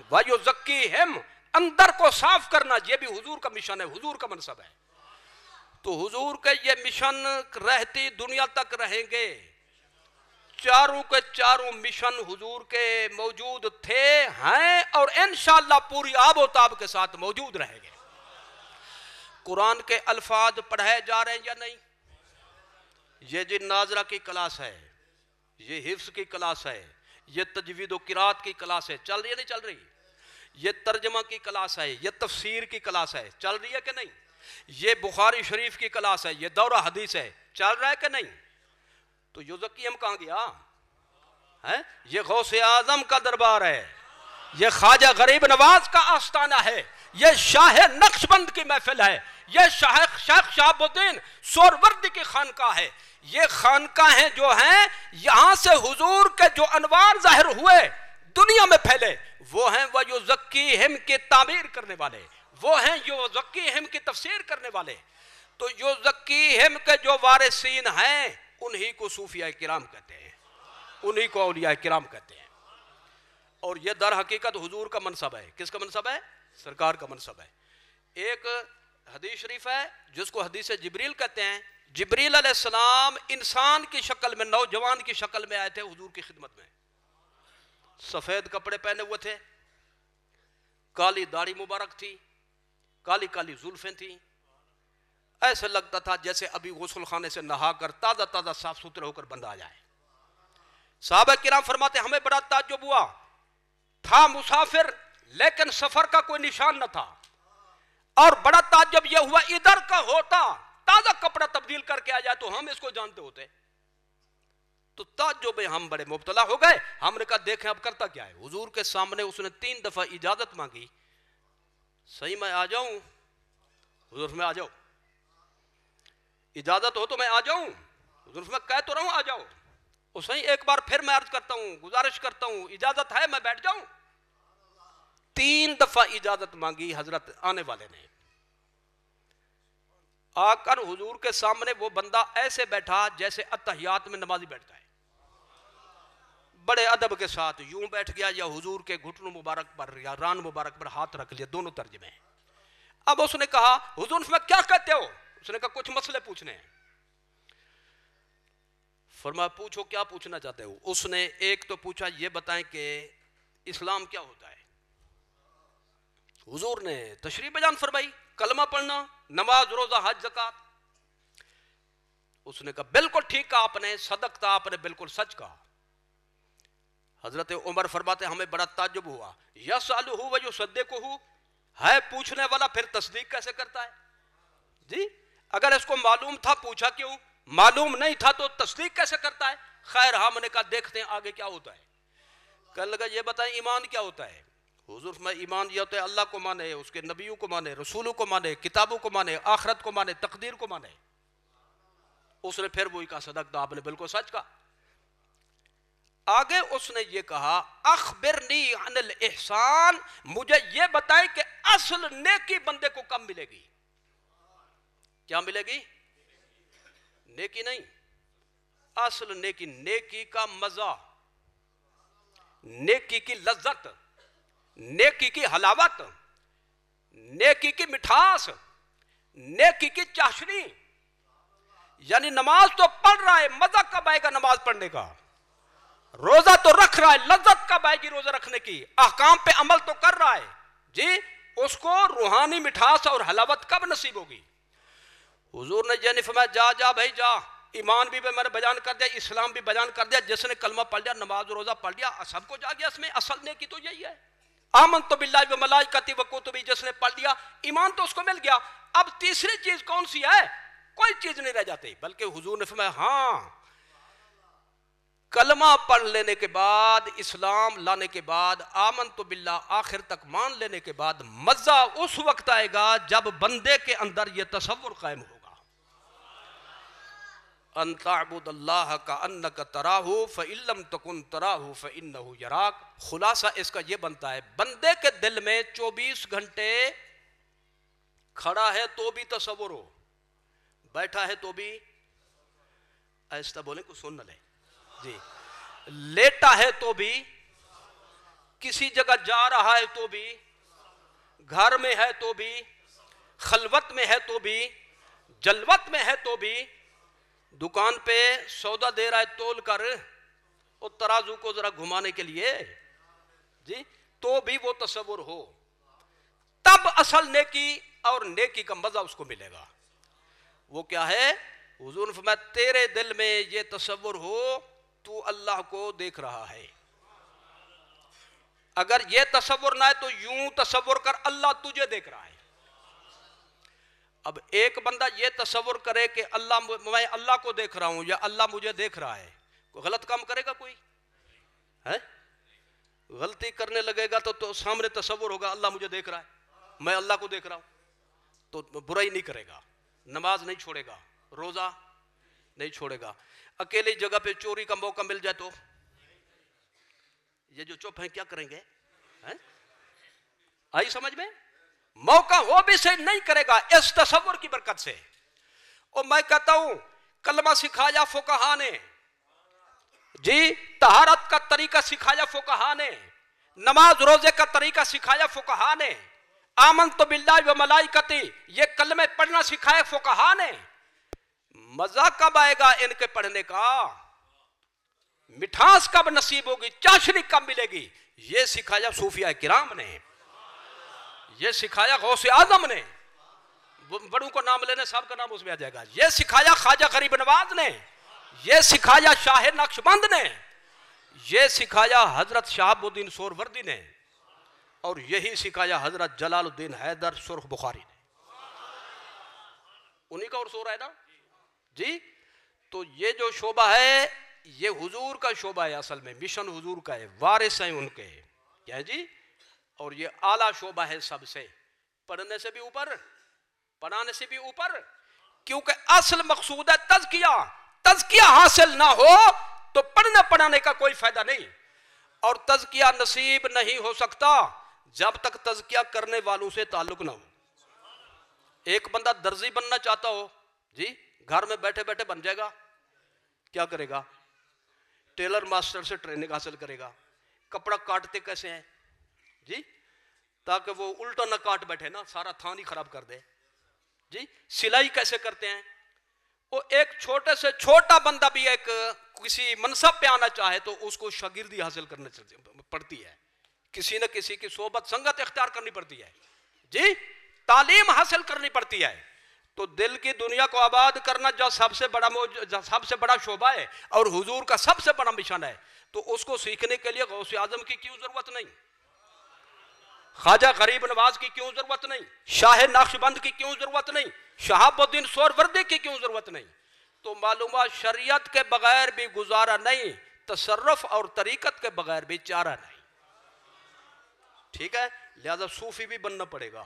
وَيُزَكِّيهِمْ، اندر کو صاف کرنا، یہ بھی حضور کا مشن ہے، حضور کا منصب ہے۔ تو حضور کے یہ مشن رہتی دنیا تک رہیں گے، چاروں کے چاروں مشن حضور کے موجود تھے، ہیں، اور انشاءاللہ پوری آب و تاب کے ساتھ موجود رہیں گے۔ قرآن کے الفاظ پڑھائے جا رہے ہیں یا نہیں؟ یہ جی ناظرہ کی کلاس ہے، یہ حفظ کی کلاس ہے، یہ تجوید و قرات کی کلاس ہے، چل رہی ہے نہیں چل رہی؟ یہ ترجمہ کی کلاس ہے، یہ تفسیر کی کلاس ہے، چل رہی ہے کہ نہیں؟ یہ بخاری شریف کی کلاس ہے، یہ دورہ حدیث ہے، چل رہا ہے کہ نہیں؟ تو یزکیم کہاں گیا ہے؟ یہ غوث اعظم کا دربار ہے، یہ خواجہ غریب نواز کا آستانہ ہے، یہ شاہ نقشبند کی محفل ہے، یہ شیخ شہاب الدین سہروردی کی خانقاہ ہے۔ یہ خانقاہیں جو ہیں یہاں سے حضور کے جو انوار ظاہر ہوئے دنیا میں پھیلے، وہ ہیں وَيُزَكِّيهِمْ کی تعبیر کرنے والے، وہ ہیں یُزَكِّيهِمْ کی تفسیر کرنے والے۔ تو یُزَكِّيهِمْ کے جو وارثین ہیں انہی کو صوفیاء کرام کہتے ہیں، انہی کو اولیاء کرام کہتے ہیں۔ اور یہ در حقیقت حضور کا منصب ہے۔ کس کا منصب ہے؟ سرکار کا منصب ہے۔ ایک حدیث شریف ہے جس کو حدیث جبریل کہتے ہیں، جبریل علیہ السلام انسان کی شکل میں، نوجوان کی شکل میں آئے تھے حضور کی خدمت میں، سفید کپڑے پہنے ہوئے تھے، کالی داڑھی مبارک تھی، کالی کالی زلفیں تھیں، ایسا لگتا تھا جیسے ابھی غسل خانے سے نہا کر تازہ تازہ صاف ستھرا ہو کر بندہ آ جائے۔ صحابہ کرام فرماتے ہمیں بڑا تعجب ہوا، تھا مسافر لیکن سفر کا کوئی نشان نہ تھا، اور بڑا تعجب یہ ہوا ادھر کا ہوتا تازہ کپڑا تبدیل کر کے آ جائے تو ہم اس کو جانتے ہوتے۔ تو تعجب میں ہم بڑے مبتلا ہو گئے، ہم نے کہا دیکھیں اب کرتا کیا ہے۔ حضور کے سامنے اس نے 3 دفعہ اجازت مانگی، صحیح میں آ جاؤں؟ حضور میں آ جاؤ، اجازت ہو تو میں آ جاؤں؟ حضور میں کہہ تو رہا ہوں آ جاؤ، اور صحیح ایک بار پھر میں عرض کرتا ہوں، گزارش کرتا ہوں، اجازت ہے میں بیٹھ جاؤں؟ 3 دفعہ اجازت مانگی حضرت آنے والے نے۔ آ کر حضور کے سامنے وہ بندہ ایسے بیٹھا جیسے اتحیات میں نمازی بیٹھتا ہے، بڑے ادب کے ساتھ یوں بیٹھ گیا، یا حضور کے گھٹنوں مبارک پر یا ران مبارک پر ہاتھ رکھ لیا، دونوں ترجمے ہیں۔ اب اس نے کہا حضور میں کیا کہتے ہو؟ اس نے کہا کچھ مسئلے پوچھنے ہیں۔ فرمایا پوچھو کیا پوچھنا چاہتے ہو؟ اس نے ایک تو پوچھا یہ بتائیں کہ اسلام کیا ہوتا ہے؟ حضور نے تشریح بیان فرمائی، کلمہ پڑھنا، نماز، روزہ، حج، زکات۔ اس نے کہا بالکل ٹھیک کہا آپ نے، صدق تھا آپ نے، بالکل سچ کہا۔ حضرت عمر فرماتے ہمیں بڑا تعجب ہوا، یسألہ ویصدقہ، ہے پوچھنے والا پھر تصدیق کیسے کرتا ہے؟ جی اگر اس کو معلوم تھا پوچھا کیوں، معلوم نہیں تھا تو تصدیق کیسے کرتا ہے؟ خیر ہم نے کہا دیکھتے ہیں آگے کیا ہوتا ہے۔ کہنے لگا یہ بتائیں ایمان کیا ہوتا ہے؟ حضور میں ایمان یہ ہوتا ہے اللہ کو مانے، اس کے نبیوں کو مانے، رسولوں کو مانے، کتابوں کو مانے، آخرت کو مانے، تقدیر کو مانے۔ اس نے پھر وہی کہا صدقت، آپ نے بالکل سچ کہا۔ آگے اس نے یہ کہا اخبرنی عن الاحسان، مجھے یہ بتائیں کہ اصل نیکی بندے کو کب ملے گی؟ کیا ملے گی؟ نیکی نہیں، اصل نیکی، نیکی کا مزہ، نیکی کی لذت، نیکی کی حلاوت، نیکی کی مٹھاس، نیکی کی چاشنی۔ یعنی نماز تو پڑھ رہا ہے، مزہ کب آئے گا نماز پڑھنے کا؟ روزہ تو رکھ رہا ہے، لذت کب آئے گی روزہ رکھنے کی؟ احکام پہ عمل تو کر رہا ہے جی، اس کو روحانی مٹھاس اور حلاوت کب نصیب ہوگی؟ حضور نے یہ نہیں فرمایا جا جا بھائی جا، ایمان بھی میں نے بیان کر دیا، اسلام بھی بیان کر دیا، جس نے کلمہ پڑھ لیا، نماز روزہ پڑھ لیا، سب کو جا گیا اس میں۔ اصل نیکی تو یہی ہے، آمنت باللہ و ملائکتی و کتبی، جس نے پڑھ لیا ایمان تو اس کو مل گیا۔ اب تیسری چیز کون سی ہے؟ کوئی چیز نہیں رہ جاتی، بلکہ حضور نے فرمایا ہاں، کلمہ پڑھ لینے کے بعد، اسلام لانے کے بعد، آمنت باللہ آخر تک مان لینے کے بعد، مزہ اس وقت آئے گا جب بندے کے اندر یہ تصور قائم ہوگا، ان تعبد اللہ کأنک تراہ فإن لم تکن تراہ فإنہ یراک۔ خلاصہ اس کا یہ بنتا ہے، بندے کے دل میں 24 گھنٹے کھڑا ہے تو بھی تصور ہو، بیٹھا ہے تو بھی، ایسا بولیں کو سن لے جی، لیٹا ہے تو بھی، کسی جگہ جا رہا ہے تو بھی، گھر میں ہے تو بھی، خلوت میں ہے تو بھی، جلوت میں ہے تو بھی، دکان پہ سودا دے رہا ہے تول کر اور ترازو کو ذرا گھمانے کے لیے جی، تو بھی وہ تصور ہو، تب اصل نیکی اور نیکی کا مزہ اس کو ملے گا۔ وہ کیا ہے؟ حضور نے فرمایا تیرے دل میں یہ تصور ہو تو اللہ کو دیکھ رہا ہے، اگر یہ تصور نہ ہے تو یوں تصور کر اللہ تجھے دیکھ رہا ہے۔ اب ایک بندہ یہ تصور کرے کہ میں اللہ کو دیکھ رہا ہوں یا اللہ مجھے دیکھ رہا ہے، کوئی غلط کام کرے گا؟ کوئی ہے؟ غلطی کرنے لگے گا تو سامنے تصور ہوگا اللہ مجھے دیکھ رہا ہے، میں اللہ کو دیکھ رہا ہوں، تو برائی نہیں کرے گا، نماز نہیں چھوڑے گا، روزہ نہیں چھوڑے گا۔ اکیلی جگہ پہ چوری کا موقع مل جائے تو یہ جو چپ ہیں کیا کریں گے؟ آئی سمجھ میں؟ موقع ہو بھی سے نہیں کرے گا اس تصور کی برکت سے۔ اور میں کہتا ہوں کلمہ سکھایا فقہا نے جی، طہارت کا طریقہ سکھایا فقہا نے، نماز روزے کا طریقہ سکھایا فقہا نے، آمنت باللہ و ملائکتی یہ کلمے پڑھنا سکھایا فقہا نے۔ مزہ کب آئے گا ان کے پڑھنے کا؟ مٹھاس کب نصیب ہوگی؟ چاشنی کب ملے گی؟ یہ سکھایا صوفیاء کرام نے، یہ سکھایا غوث اعظم نے، بڑوں کو نام لینے سب کا نام اس میں آ جائے گا، یہ سکھایا خواجہ غریب نواز نے، یہ سکھایا شاہ نقشبند نے، یہ سکھایا حضرت شہاب الدین سہروردی نے، اور یہی سکھایا حضرت جلال الدین حیدر سرخ بخاری نے۔ انہی کا اور سو رہا ہے نا جی۔ تو یہ جو شعبہ ہے یہ حضور کا شعبہ ہے، اصل میں مشن حضور کا ہے، وارث ہیں ان کے، کیا ہے جی، اور یہ اعلیٰ شعبہ ہے سب سے، پڑھنے سے بھی اوپر، پڑھانے سے بھی اوپر، کیونکہ اصل مقصود ہے تزکیہ۔ تزکیہ حاصل نہ ہو تو پڑھنے پڑھانے کا کوئی فائدہ نہیں، اور تزکیہ نصیب نہیں ہو سکتا جب تک تزکیہ کرنے والوں سے تعلق نہ ہو۔ ایک بندہ درزی بننا چاہتا ہو جی، گھر میں بیٹھے بیٹھے بن جائے گا، کیا کرے گا؟ ٹیلر ماسٹر سے ٹریننگ حاصل کرے گا، کپڑا کاٹتے کیسے ہیں جی، تاکہ وہ الٹا نہ کاٹ بیٹھے نا، سارا تھان ہی خراب کر دے جی۔ سلائی کیسے کرتے ہیں؟ وہ ایک چھوٹے سے چھوٹا بندہ بھی ایک کسی منصب پہ آنا چاہے تو اس کو شاگردی حاصل کرنے پڑتی ہے، کسی نہ کسی کی صحبت سنگت اختیار کرنی پڑتی ہے جی، تعلیم حاصل کرنی پڑتی ہے۔ تو دل کی دنیا کو آباد کرنا جو سب سے بڑا شعبہ ہے اور حضور کا سب سے بڑا مشن ہے، تو اس کو سیکھنے کے لیے غوث اعظم کی کیوں ضرورت نہیں، خواجہ غریب نواز کی کیوں ضرورت نہیں، شاہ نقشبند کی کیوں ضرورت نہیں، شہاب الدین سہروردی کی کیوں ضرورت نہیں؟ تو معلوم ہے شریعت کے بغیر بھی گزارا نہیں، تصرف اور طریقت کے بغیر بھی چارہ نہیں۔ ٹھیک ہے، لہذا صوفی بھی بننا پڑے گا.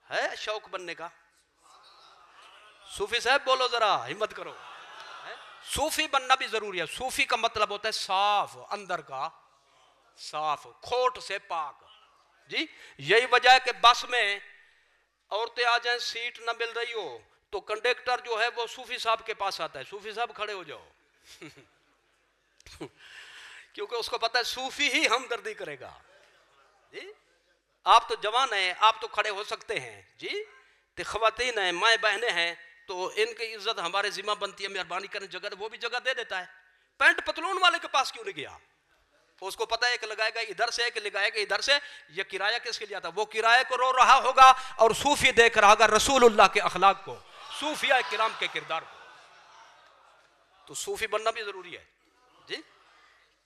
ہے شوق بننے کا؟ صوفی صاحب بولو ذرا، ہمت کرو. صوفی بننا بھی ضروری ہے. صوفی کا مطلب ہوتا ہے صاف، اندر کا صاف، کھوٹ سے پاک. جی یہی وجہ ہے کہ بس میں عورتیں آ جائیں، سیٹ نہ مل رہی ہو تو کنڈکٹر جو ہے وہ صوفی صاحب کے پاس آتا ہے، صوفی صاحب کھڑے ہو جاؤ. کیونکہ اس کو پتہ ہے صوفی ہی ہمدردی کرے گا. جی آپ تو جوان ہیں، آپ تو کھڑے ہو سکتے ہیں. جی تو خواتین ہیں، مائیں بہنیں ہیں، تو ان کی عزت ہمارے ذمہ بنتی ہے. مہربانی کریں جگہ، وہ بھی جگہ دے دیتا ہے. پینٹ پتلون والے کے پاس کیوں نہیں گیا؟ اس کو پتہ ہے کہ لگائے گا ادھر سے، کہ لگائے گا ادھر سے. یہ کرایہ کس کے لیے آتا؟ وہ کرایہ کو رو رہا ہوگا اور صوفی دیکھ رہا ہوگا رسول اللہ کے اخلاق کو، صوفیاء کرام کے کردار کو. تو صوفی بننا بھی ضروری ہے. جی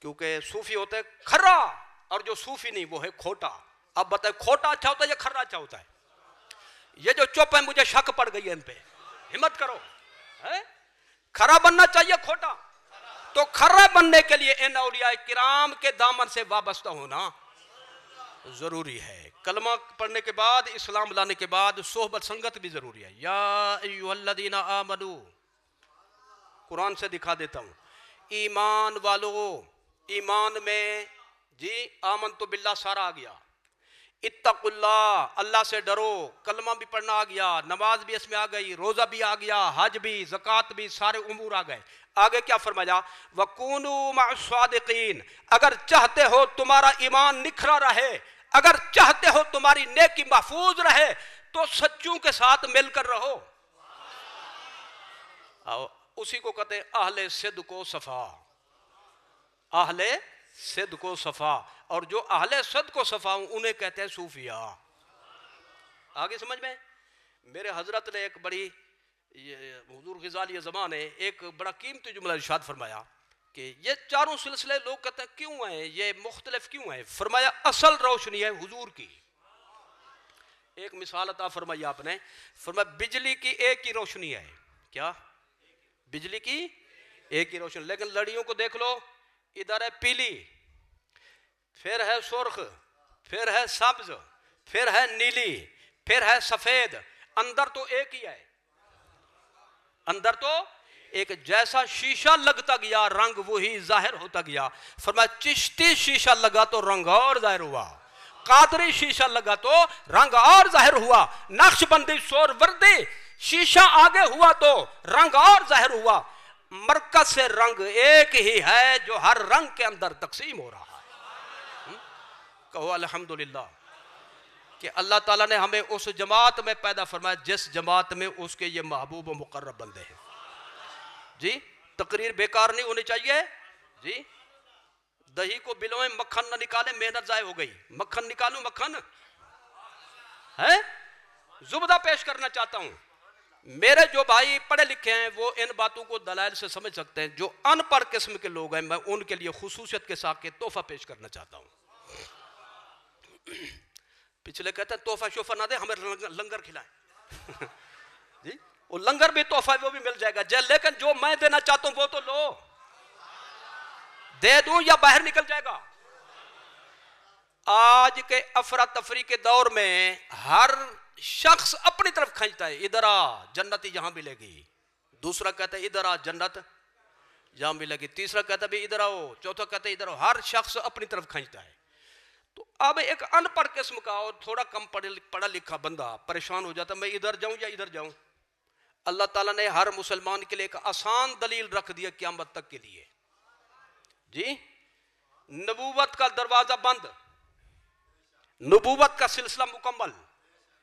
کیونکہ صوفی ہوتے کھرا، اور جو صوفی نہیں وہ ہے کھوٹا. اب بتائیں کھوٹا اچھا ہوتا ہے یا کھرا اچھا ہوتا ہے؟ یہ جو چپ ہے مجھے شک پڑ گئی ہے ان پہ. ہمت کرو، کھرا بننا چاہیے کھوٹا؟ تو کھرا بننے کے لیے ان اولیاء کرام کے دامن سے وابستہ ہونا ضروری ہے. کلمہ پڑھنے کے بعد، اسلام لانے کے بعد صحبت سنگت بھی ضروری ہے. یا ایھا الذین آمنو، قرآن سے دکھا دیتا ہوں، ایمان والو. ایمان میں جی آمنت باللہ سارا آ گیا. اتقوا اللہ، اللہ سے ڈرو. کلمہ بھی پڑھنا آ گیا، نماز بھی اس میں آ گئی، روزہ بھی آ گیا، حج بھی، زکوٰۃ بھی، سارے امور آ گئے. آگے کیا فرمایا؟ وَكُونُوا مَعَ الصَّادِقِينَ. اگر چاہتے ہو تمہارا ایمان نکھرا رہے، اگر چاہتے ہو تمہاری نیکی محفوظ رہے، تو سچوں کے ساتھ مل کر رہو. اسی کو کہتے ہیں اہل صدق و صفا. اہل صدق و صفا، اور جو اہل صدق و صفا ہوں انہیں کہتے ہیں صوفیاء. آگے سمجھ میں؟ میرے حضرت نے ایک بڑی، حضور غزالی زمان نے ایک بڑا قیمتی جملہ ارشاد فرمایا کہ یہ چاروں سلسلے لوگ کہتے ہیں کیوں ہیں یہ مختلف کیوں ہیں؟ فرمایا اصل روشنی ہے حضور کی. ایک مثال عطا فرمائی آپ نے، فرمایا بجلی کی ایک ہی روشنی ہے. کیا؟ بجلی کی ایک ہی روشنی. لیکن لڑیوں کو دیکھ لو، ادھر ہے پیلی، پھر ہے سرخ، پھر ہے سبز، پھر ہے نیلی، پھر ہے سفید. اندر تو ایک ہی ہے، اندر تو ایک. جیسا شیشہ لگتا گیا رنگ وہی ظاہر ہوتا گیا. فرمایا چشتی شیشہ لگا تو رنگ اور ظاہر ہوا، قادری شیشہ لگا تو رنگ اور ظاہر ہوا، نقش بندی سور وردی شیشہ آگے ہوا تو رنگ اور ظاہر ہوا. مرکز سے رنگ ایک ہی ہے جو ہر رنگ کے اندر تقسیم ہو رہا ہے. کہو الحمدللہ کہ اللہ تعالیٰ نے ہمیں اس جماعت میں پیدا فرمایا جس جماعت میں اس کے یہ محبوب و مقرب بندے ہیں. جی تقریر بیکار نہیں ہونی چاہیے. جی دہی کو بلوئیں مکھن نہ نکالیں، محنت ضائع ہو گئی. مکھن نکالوں، مکھن ہے. زبدہ پیش کرنا چاہتا ہوں، میرے جو بھائی پڑھے لکھے ہیں وہ ان باتوں کو دلائل سے سمجھ سکتے ہیں. جو ان پڑھ قسم کے لوگ ہیں میں ان کے لیے خصوصیت کے ساتھ کے تحفہ پیش کرنا چاہتا ہوں. پچھلے کہتے ہیں تحفہ شوفہ نہ دے، ہمیں لنگر کھلائیں. جی وہ لنگر بھی تحفہ وہ بھی مل جائے گا. لیکن جو میں دینا چاہتا ہوں وہ تو لو، دے دوں یا باہر نکل جائے گا. آج کے افراتفری کے دور میں ہر شخص اپنی طرف کھینچتا ہے. ادھر آ جنت یہاں ملے گی. دوسرا کہتا ہے ادھر آ جنت یہاں ملے گی. تیسرا کہتا ہے بھی ادھر آؤ. چوتھا کہتا ہے ادھر آؤ. ہر شخص اپنی طرف کھینچتا ہے. تو اب ایک ان پڑھ قسم کا اور تھوڑا کم پڑھا لکھا بندہ پریشان ہو جاتا میں ادھر جاؤں یا ادھر جاؤں. اللہ تعالیٰ نے ہر مسلمان کے لیے ایک آسان دلیل رکھ دیا قیامت تک کے لیے. جی نبوت کا دروازہ بند، نبوت کا سلسلہ مکمل.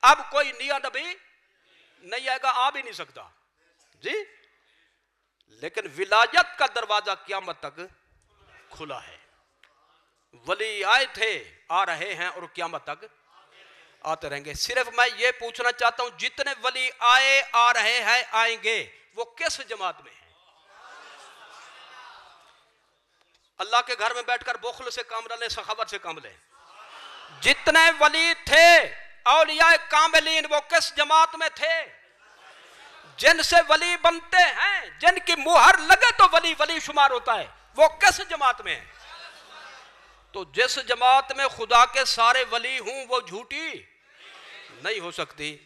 اب کوئی نیا نبی نہیں آئے گا، آ بھی نہیں سکتا. جی لیکن ولایت کا دروازہ قیامت تک کھلا ہے. ولی آئے تھے، آ رہے ہیں اور قیامت تک آتے رہیں گے. صرف میں یہ پوچھنا چاہتا ہوں جتنے ولی آئے، آ رہے ہیں، آئیں گے، وہ کس جماعت میں ہیں؟ اللہ کے گھر میں بیٹھ کر بخل سے کام نہ لیں، سخاوت سے کام لیں. جتنے ولی تھے اولیاء کاملین وہ کس جماعت میں تھے؟ جن سے ولی بنتے ہیں، جن کی مہر لگے تو ولی ولی شمار ہوتا ہے، وہ کس جماعت میں ہے؟ تو جس جماعت میں خدا کے سارے ولی ہوں وہ جھوٹی نہیں ہو سکتی،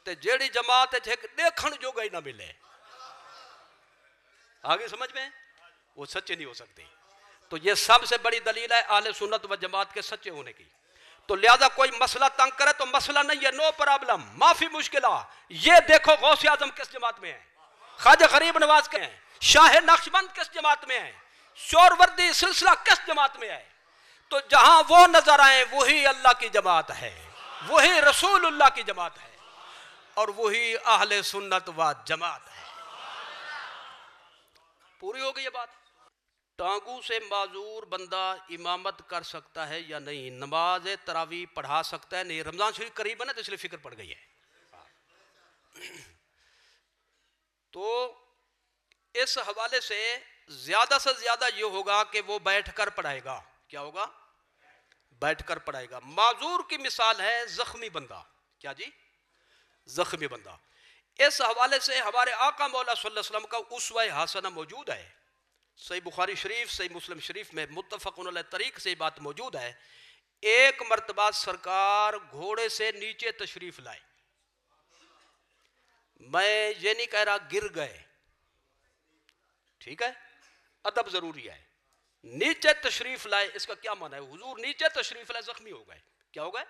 تے جیڑی جماعت دیکھن جو گئی نہ ملے، آگے سمجھ میں، وہ سچے نہیں ہو سکتی۔ تو یہ سب سے بڑی دلیل ہے اہل سنت و جماعت کے سچے ہونے کی۔ تو لہذا کوئی مسئلہ تنگ کرے تو مسئلہ نہیں ہے، نو پرابلم، معافی مشکلہ۔ یہ دیکھو غوث اعظم کس جماعت میں ہے، خواجہ غریب نواز کے ہیں، شاہ نقشبند کس جماعت میں ہے، سہروردی سلسلہ کس جماعت میں ہے۔ تو جہاں وہ نظر آئیں وہی اللہ کی جماعت ہے، وہی رسول اللہ کی جماعت ہے، اور وہی اہل سنت و جماعت ہے۔ پوری ہو گئی یہ بات۔ ٹانگوں سے معذور بندہ امامت کر سکتا ہے یا نہیں، نماز تراویح پڑھا سکتا ہے نہیں؟ رمضان شریف قریب ہے نا تو اس لیے فکر پڑ گئی ہے۔ تو اس حوالے سے زیادہ یہ ہوگا کہ وہ بیٹھ کر پڑھائے گا۔ کیا ہوگا؟ بیٹھ کر پڑھائے گا۔ معذور کی مثال ہے زخمی بندہ۔ کیا جی؟ زخمی بندہ۔ اس حوالے سے ہمارے آقا مولا صلی اللہ علیہ وسلم کا اسوہ حسنہ موجود ہے، صحیح بخاری شریف صحیح مسلم شریف میں متفق علیہ طریق سے یہ بات موجود ہے۔ ایک مرتبہ سرکار گھوڑے سے نیچے تشریف لائے، میں یہ نہیں کہہ رہا گر گئے، ٹھیک ہے، ادب ضروری ہے۔ نیچے تشریف لائے، اس کا کیا معنی ہے؟ حضور نیچے تشریف لائے، زخمی ہو گئے، کیا ہو گئے؟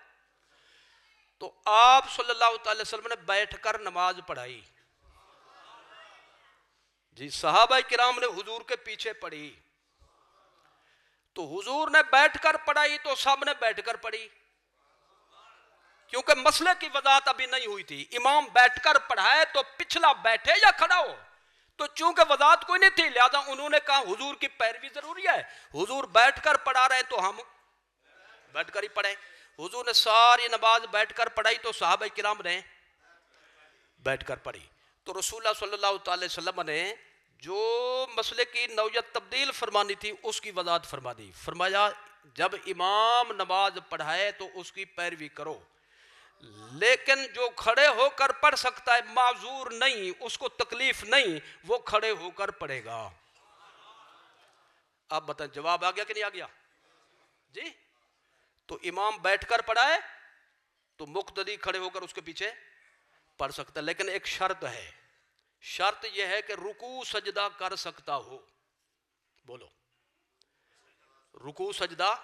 تو آپ صلی اللہ تعالی وسلم نے بیٹھ کر نماز پڑھائی، جی صحابہ کرام نے حضور کے پیچھے پڑھی، تو حضور نے بیٹھ کر پڑھائی تو سب نے بیٹھ کر پڑھی، کیونکہ مسئلے کی وضاحت ابھی نہیں ہوئی تھی۔ امام بیٹھ کر پڑھائے تو پچھلا بیٹھے یا کھڑا ہو، تو چونکہ وضاحت کوئی نہیں تھی لہذا انہوں نے کہا حضور کی پیروی ضروری ہے، حضور بیٹھ کر پڑھا رہے تو ہم بیٹھ کر ہی پڑھیں۔ حضور نے ساری نماز بیٹھ کر پڑھائی تو صحابہ کرام نے بیٹھ کر پڑھی، تو رسول اللہ صلی اللہ تعالی وسلم نے جو مسئلے کی نوعیت تبدیل فرمانی تھی اس کی وضاحت فرما دی۔ فرمایا جب امام نماز پڑھائے تو اس کی پیروی کرو، لیکن جو کھڑے ہو کر پڑھ سکتا ہے معذور نہیں، اس کو تکلیف نہیں، وہ کھڑے ہو کر پڑھے گا۔ آپ بتائیں جواب آ گیا کہ نہیں آ گیا جی؟ تو امام بیٹھ کر پڑھائے تو مقتدی کھڑے ہو کر اس کے پیچھے پڑھ سکتا ہے، لیکن ایک شرط ہے، شرط یہ ہے کہ رکوع سجدہ کر سکتا ہو۔ بولو، رکوع سجدہ،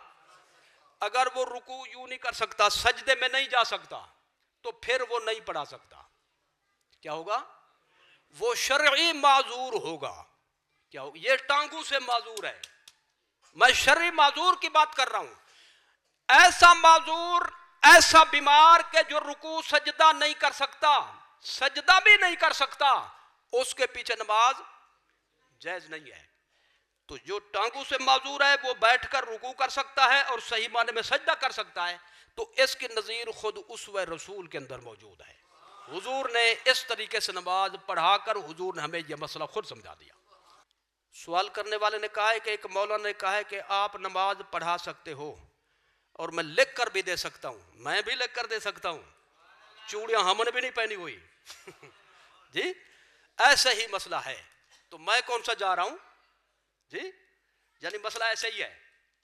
اگر وہ رکوع یوں نہیں کر سکتا، سجدے میں نہیں جا سکتا، تو پھر وہ نہیں پڑھا سکتا۔ کیا ہوگا؟ وہ شرعی معذور ہوگا۔ کیا ہوگا؟ یہ ٹانگوں سے معذور ہے، میں شرعی معذور کی بات کر رہا ہوں۔ ایسا معذور، ایسا بیمار کہ جو رکوع سجدہ نہیں کر سکتا، سجدہ بھی نہیں کر سکتا، اس کے پیچھے نماز جائز نہیں ہے۔ تو جو ٹانگوں سے معذور ہے وہ بیٹھ کر رکوع کر سکتا ہے اور صحیح معنی میں سجدہ کر سکتا ہے، تو اس کی نظیر خود اسوہ رسول کے اندر موجود ہے۔ حضور نے اس طریقے سے نماز پڑھا کر حضور نے ہمیں یہ مسئلہ خود سمجھا دیا۔ سوال کرنے والے نے کہا ہے کہ ایک مولانا نے کہا ہے کہ آپ نماز پڑھا سکتے ہو اور میں لکھ کر بھی دے سکتا ہوں، میں بھی لکھ کر دے سکتا ہوں، چوڑیاں ہم نے بھی نہیں پہنی ہوئی جی ایسا ہی مسئلہ ہے، تو میں کون سا جا رہا ہوں جی؟ یعنی مسئلہ ایسا ہی ہے۔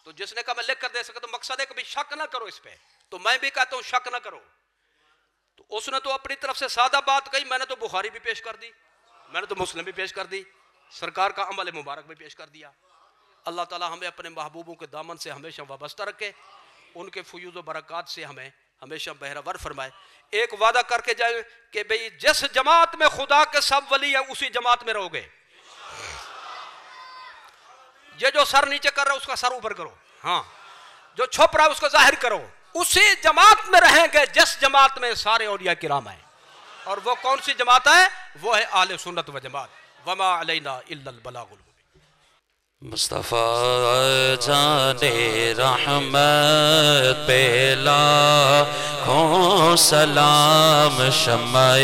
تو جس نے کہا میں لکھ کر دے سکتا ہوں، مقصد ہے کبھی شک نہ کرو اس پہ، تو میں بھی کہتا ہوں شک نہ کرو۔ تو اس نے تو اپنی طرف سے سادہ بات کہی، میں نے تو بخاری بھی پیش کر دی، میں نے تو مسلم بھی پیش کر دی، سرکار کا عمل مبارک بھی پیش کر دیا۔ اللہ تعالی ہمیں اپنے محبوبوں کے دامن سے ہمیشہ وابستہ رکھے، ان کے فیوز و برکات سے ہمیں ہمیشہ بہرہ ور فرمائے۔ ایک وعدہ کر کے جائیں کہ بھئی جس جماعت میں خدا کے سب ولی ہیں اسی جماعت میں رہو گے۔ یہ جو سر نیچے کر رہا ہے اس کا سر اوپر کرو، ہاں جو چھپ رہا ہے اس کو ظاہر کرو، اسی جماعت میں رہیں گے جس جماعت میں سارے اولیاء کرام ہیں۔ اور وہ کون سی جماعت ہے؟ وہ ہے اہل سنت و جماعت۔ وما علینا الا البلاغ المبین۔ مصطفیٰ جان رحمت پہ لاکھوں سلام، شمع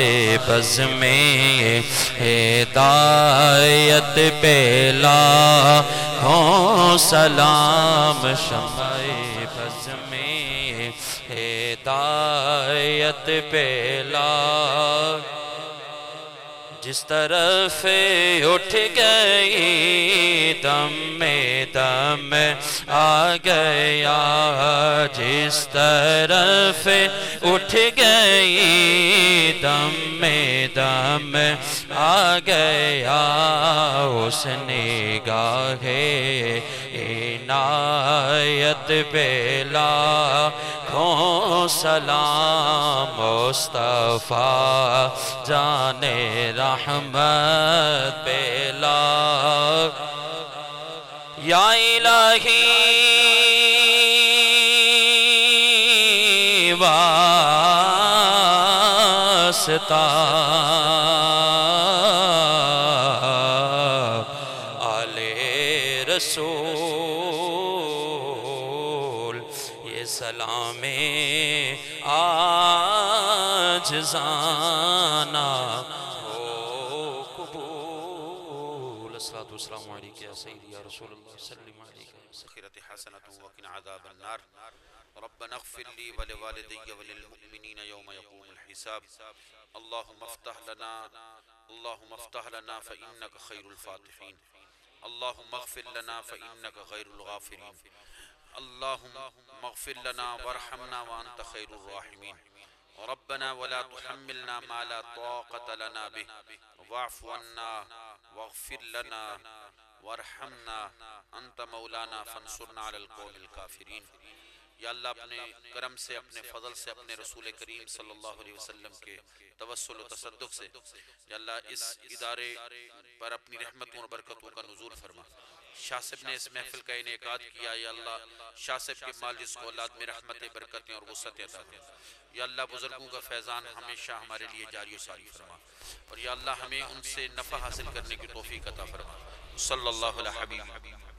بز میں ہدایت پہ لاکھوں سلام، شمع بز میں ہدایت پہ لاکھوں جس طرف اٹھ گئی دم میں دم آ گیا جس طرف اٹھ گئی دم میں دم آ گیا اس نگاہ عنایت پہ لاکھوں سلام مصطفیٰ جان رحمت پہ یا الہی واسطہ آل رسول یہ سلام عاجزانہ ہو قبول الصلاة والسلام علیکہ یا سیدی یا رسول اللہ سلم علیکہ سخیرت حسنۃ وقنا عذاب النار ربنا اغفر لي ولوالدي وللمؤمنين يوم يقوم الحساب اللهم افتح لنا فإنك خير الفاتحين اللهم اغفر لنا فإنك خير الغافرين اللهم اغفر لنا وارحمنا وأنت خير الراحمين ربنا ولا تحملنا ما لا طاقة لنا به واعف عنا واغفر لنا وارحمنا انت مولانا فانصرنا على القوم الكافرين یا اللہ اپنے کرم سے اپنے فضل سے اپنے رسول کریم صلی اللہ علیہ وسلم کے توسل و تصدق سے یا اللہ اس ادارے پر اپنی رحمتوں اور برکتوں کا نزول فرما شاہ صاحب نے اس محفل کا انعقاد کیا یا اللہ شاہ صاحب کے مال جس کو اولاد میں رحمتیں برکتیں اور وسعت عطا کر یا اللہ بزرگوں کا فیضان ہمیشہ ہمارے لیے جاری و ساری فرما اور یا اللہ ہمیں ان سے نفع حاصل کرنے کی توفیق عطا فرما صلی اللہ علیہ حبیب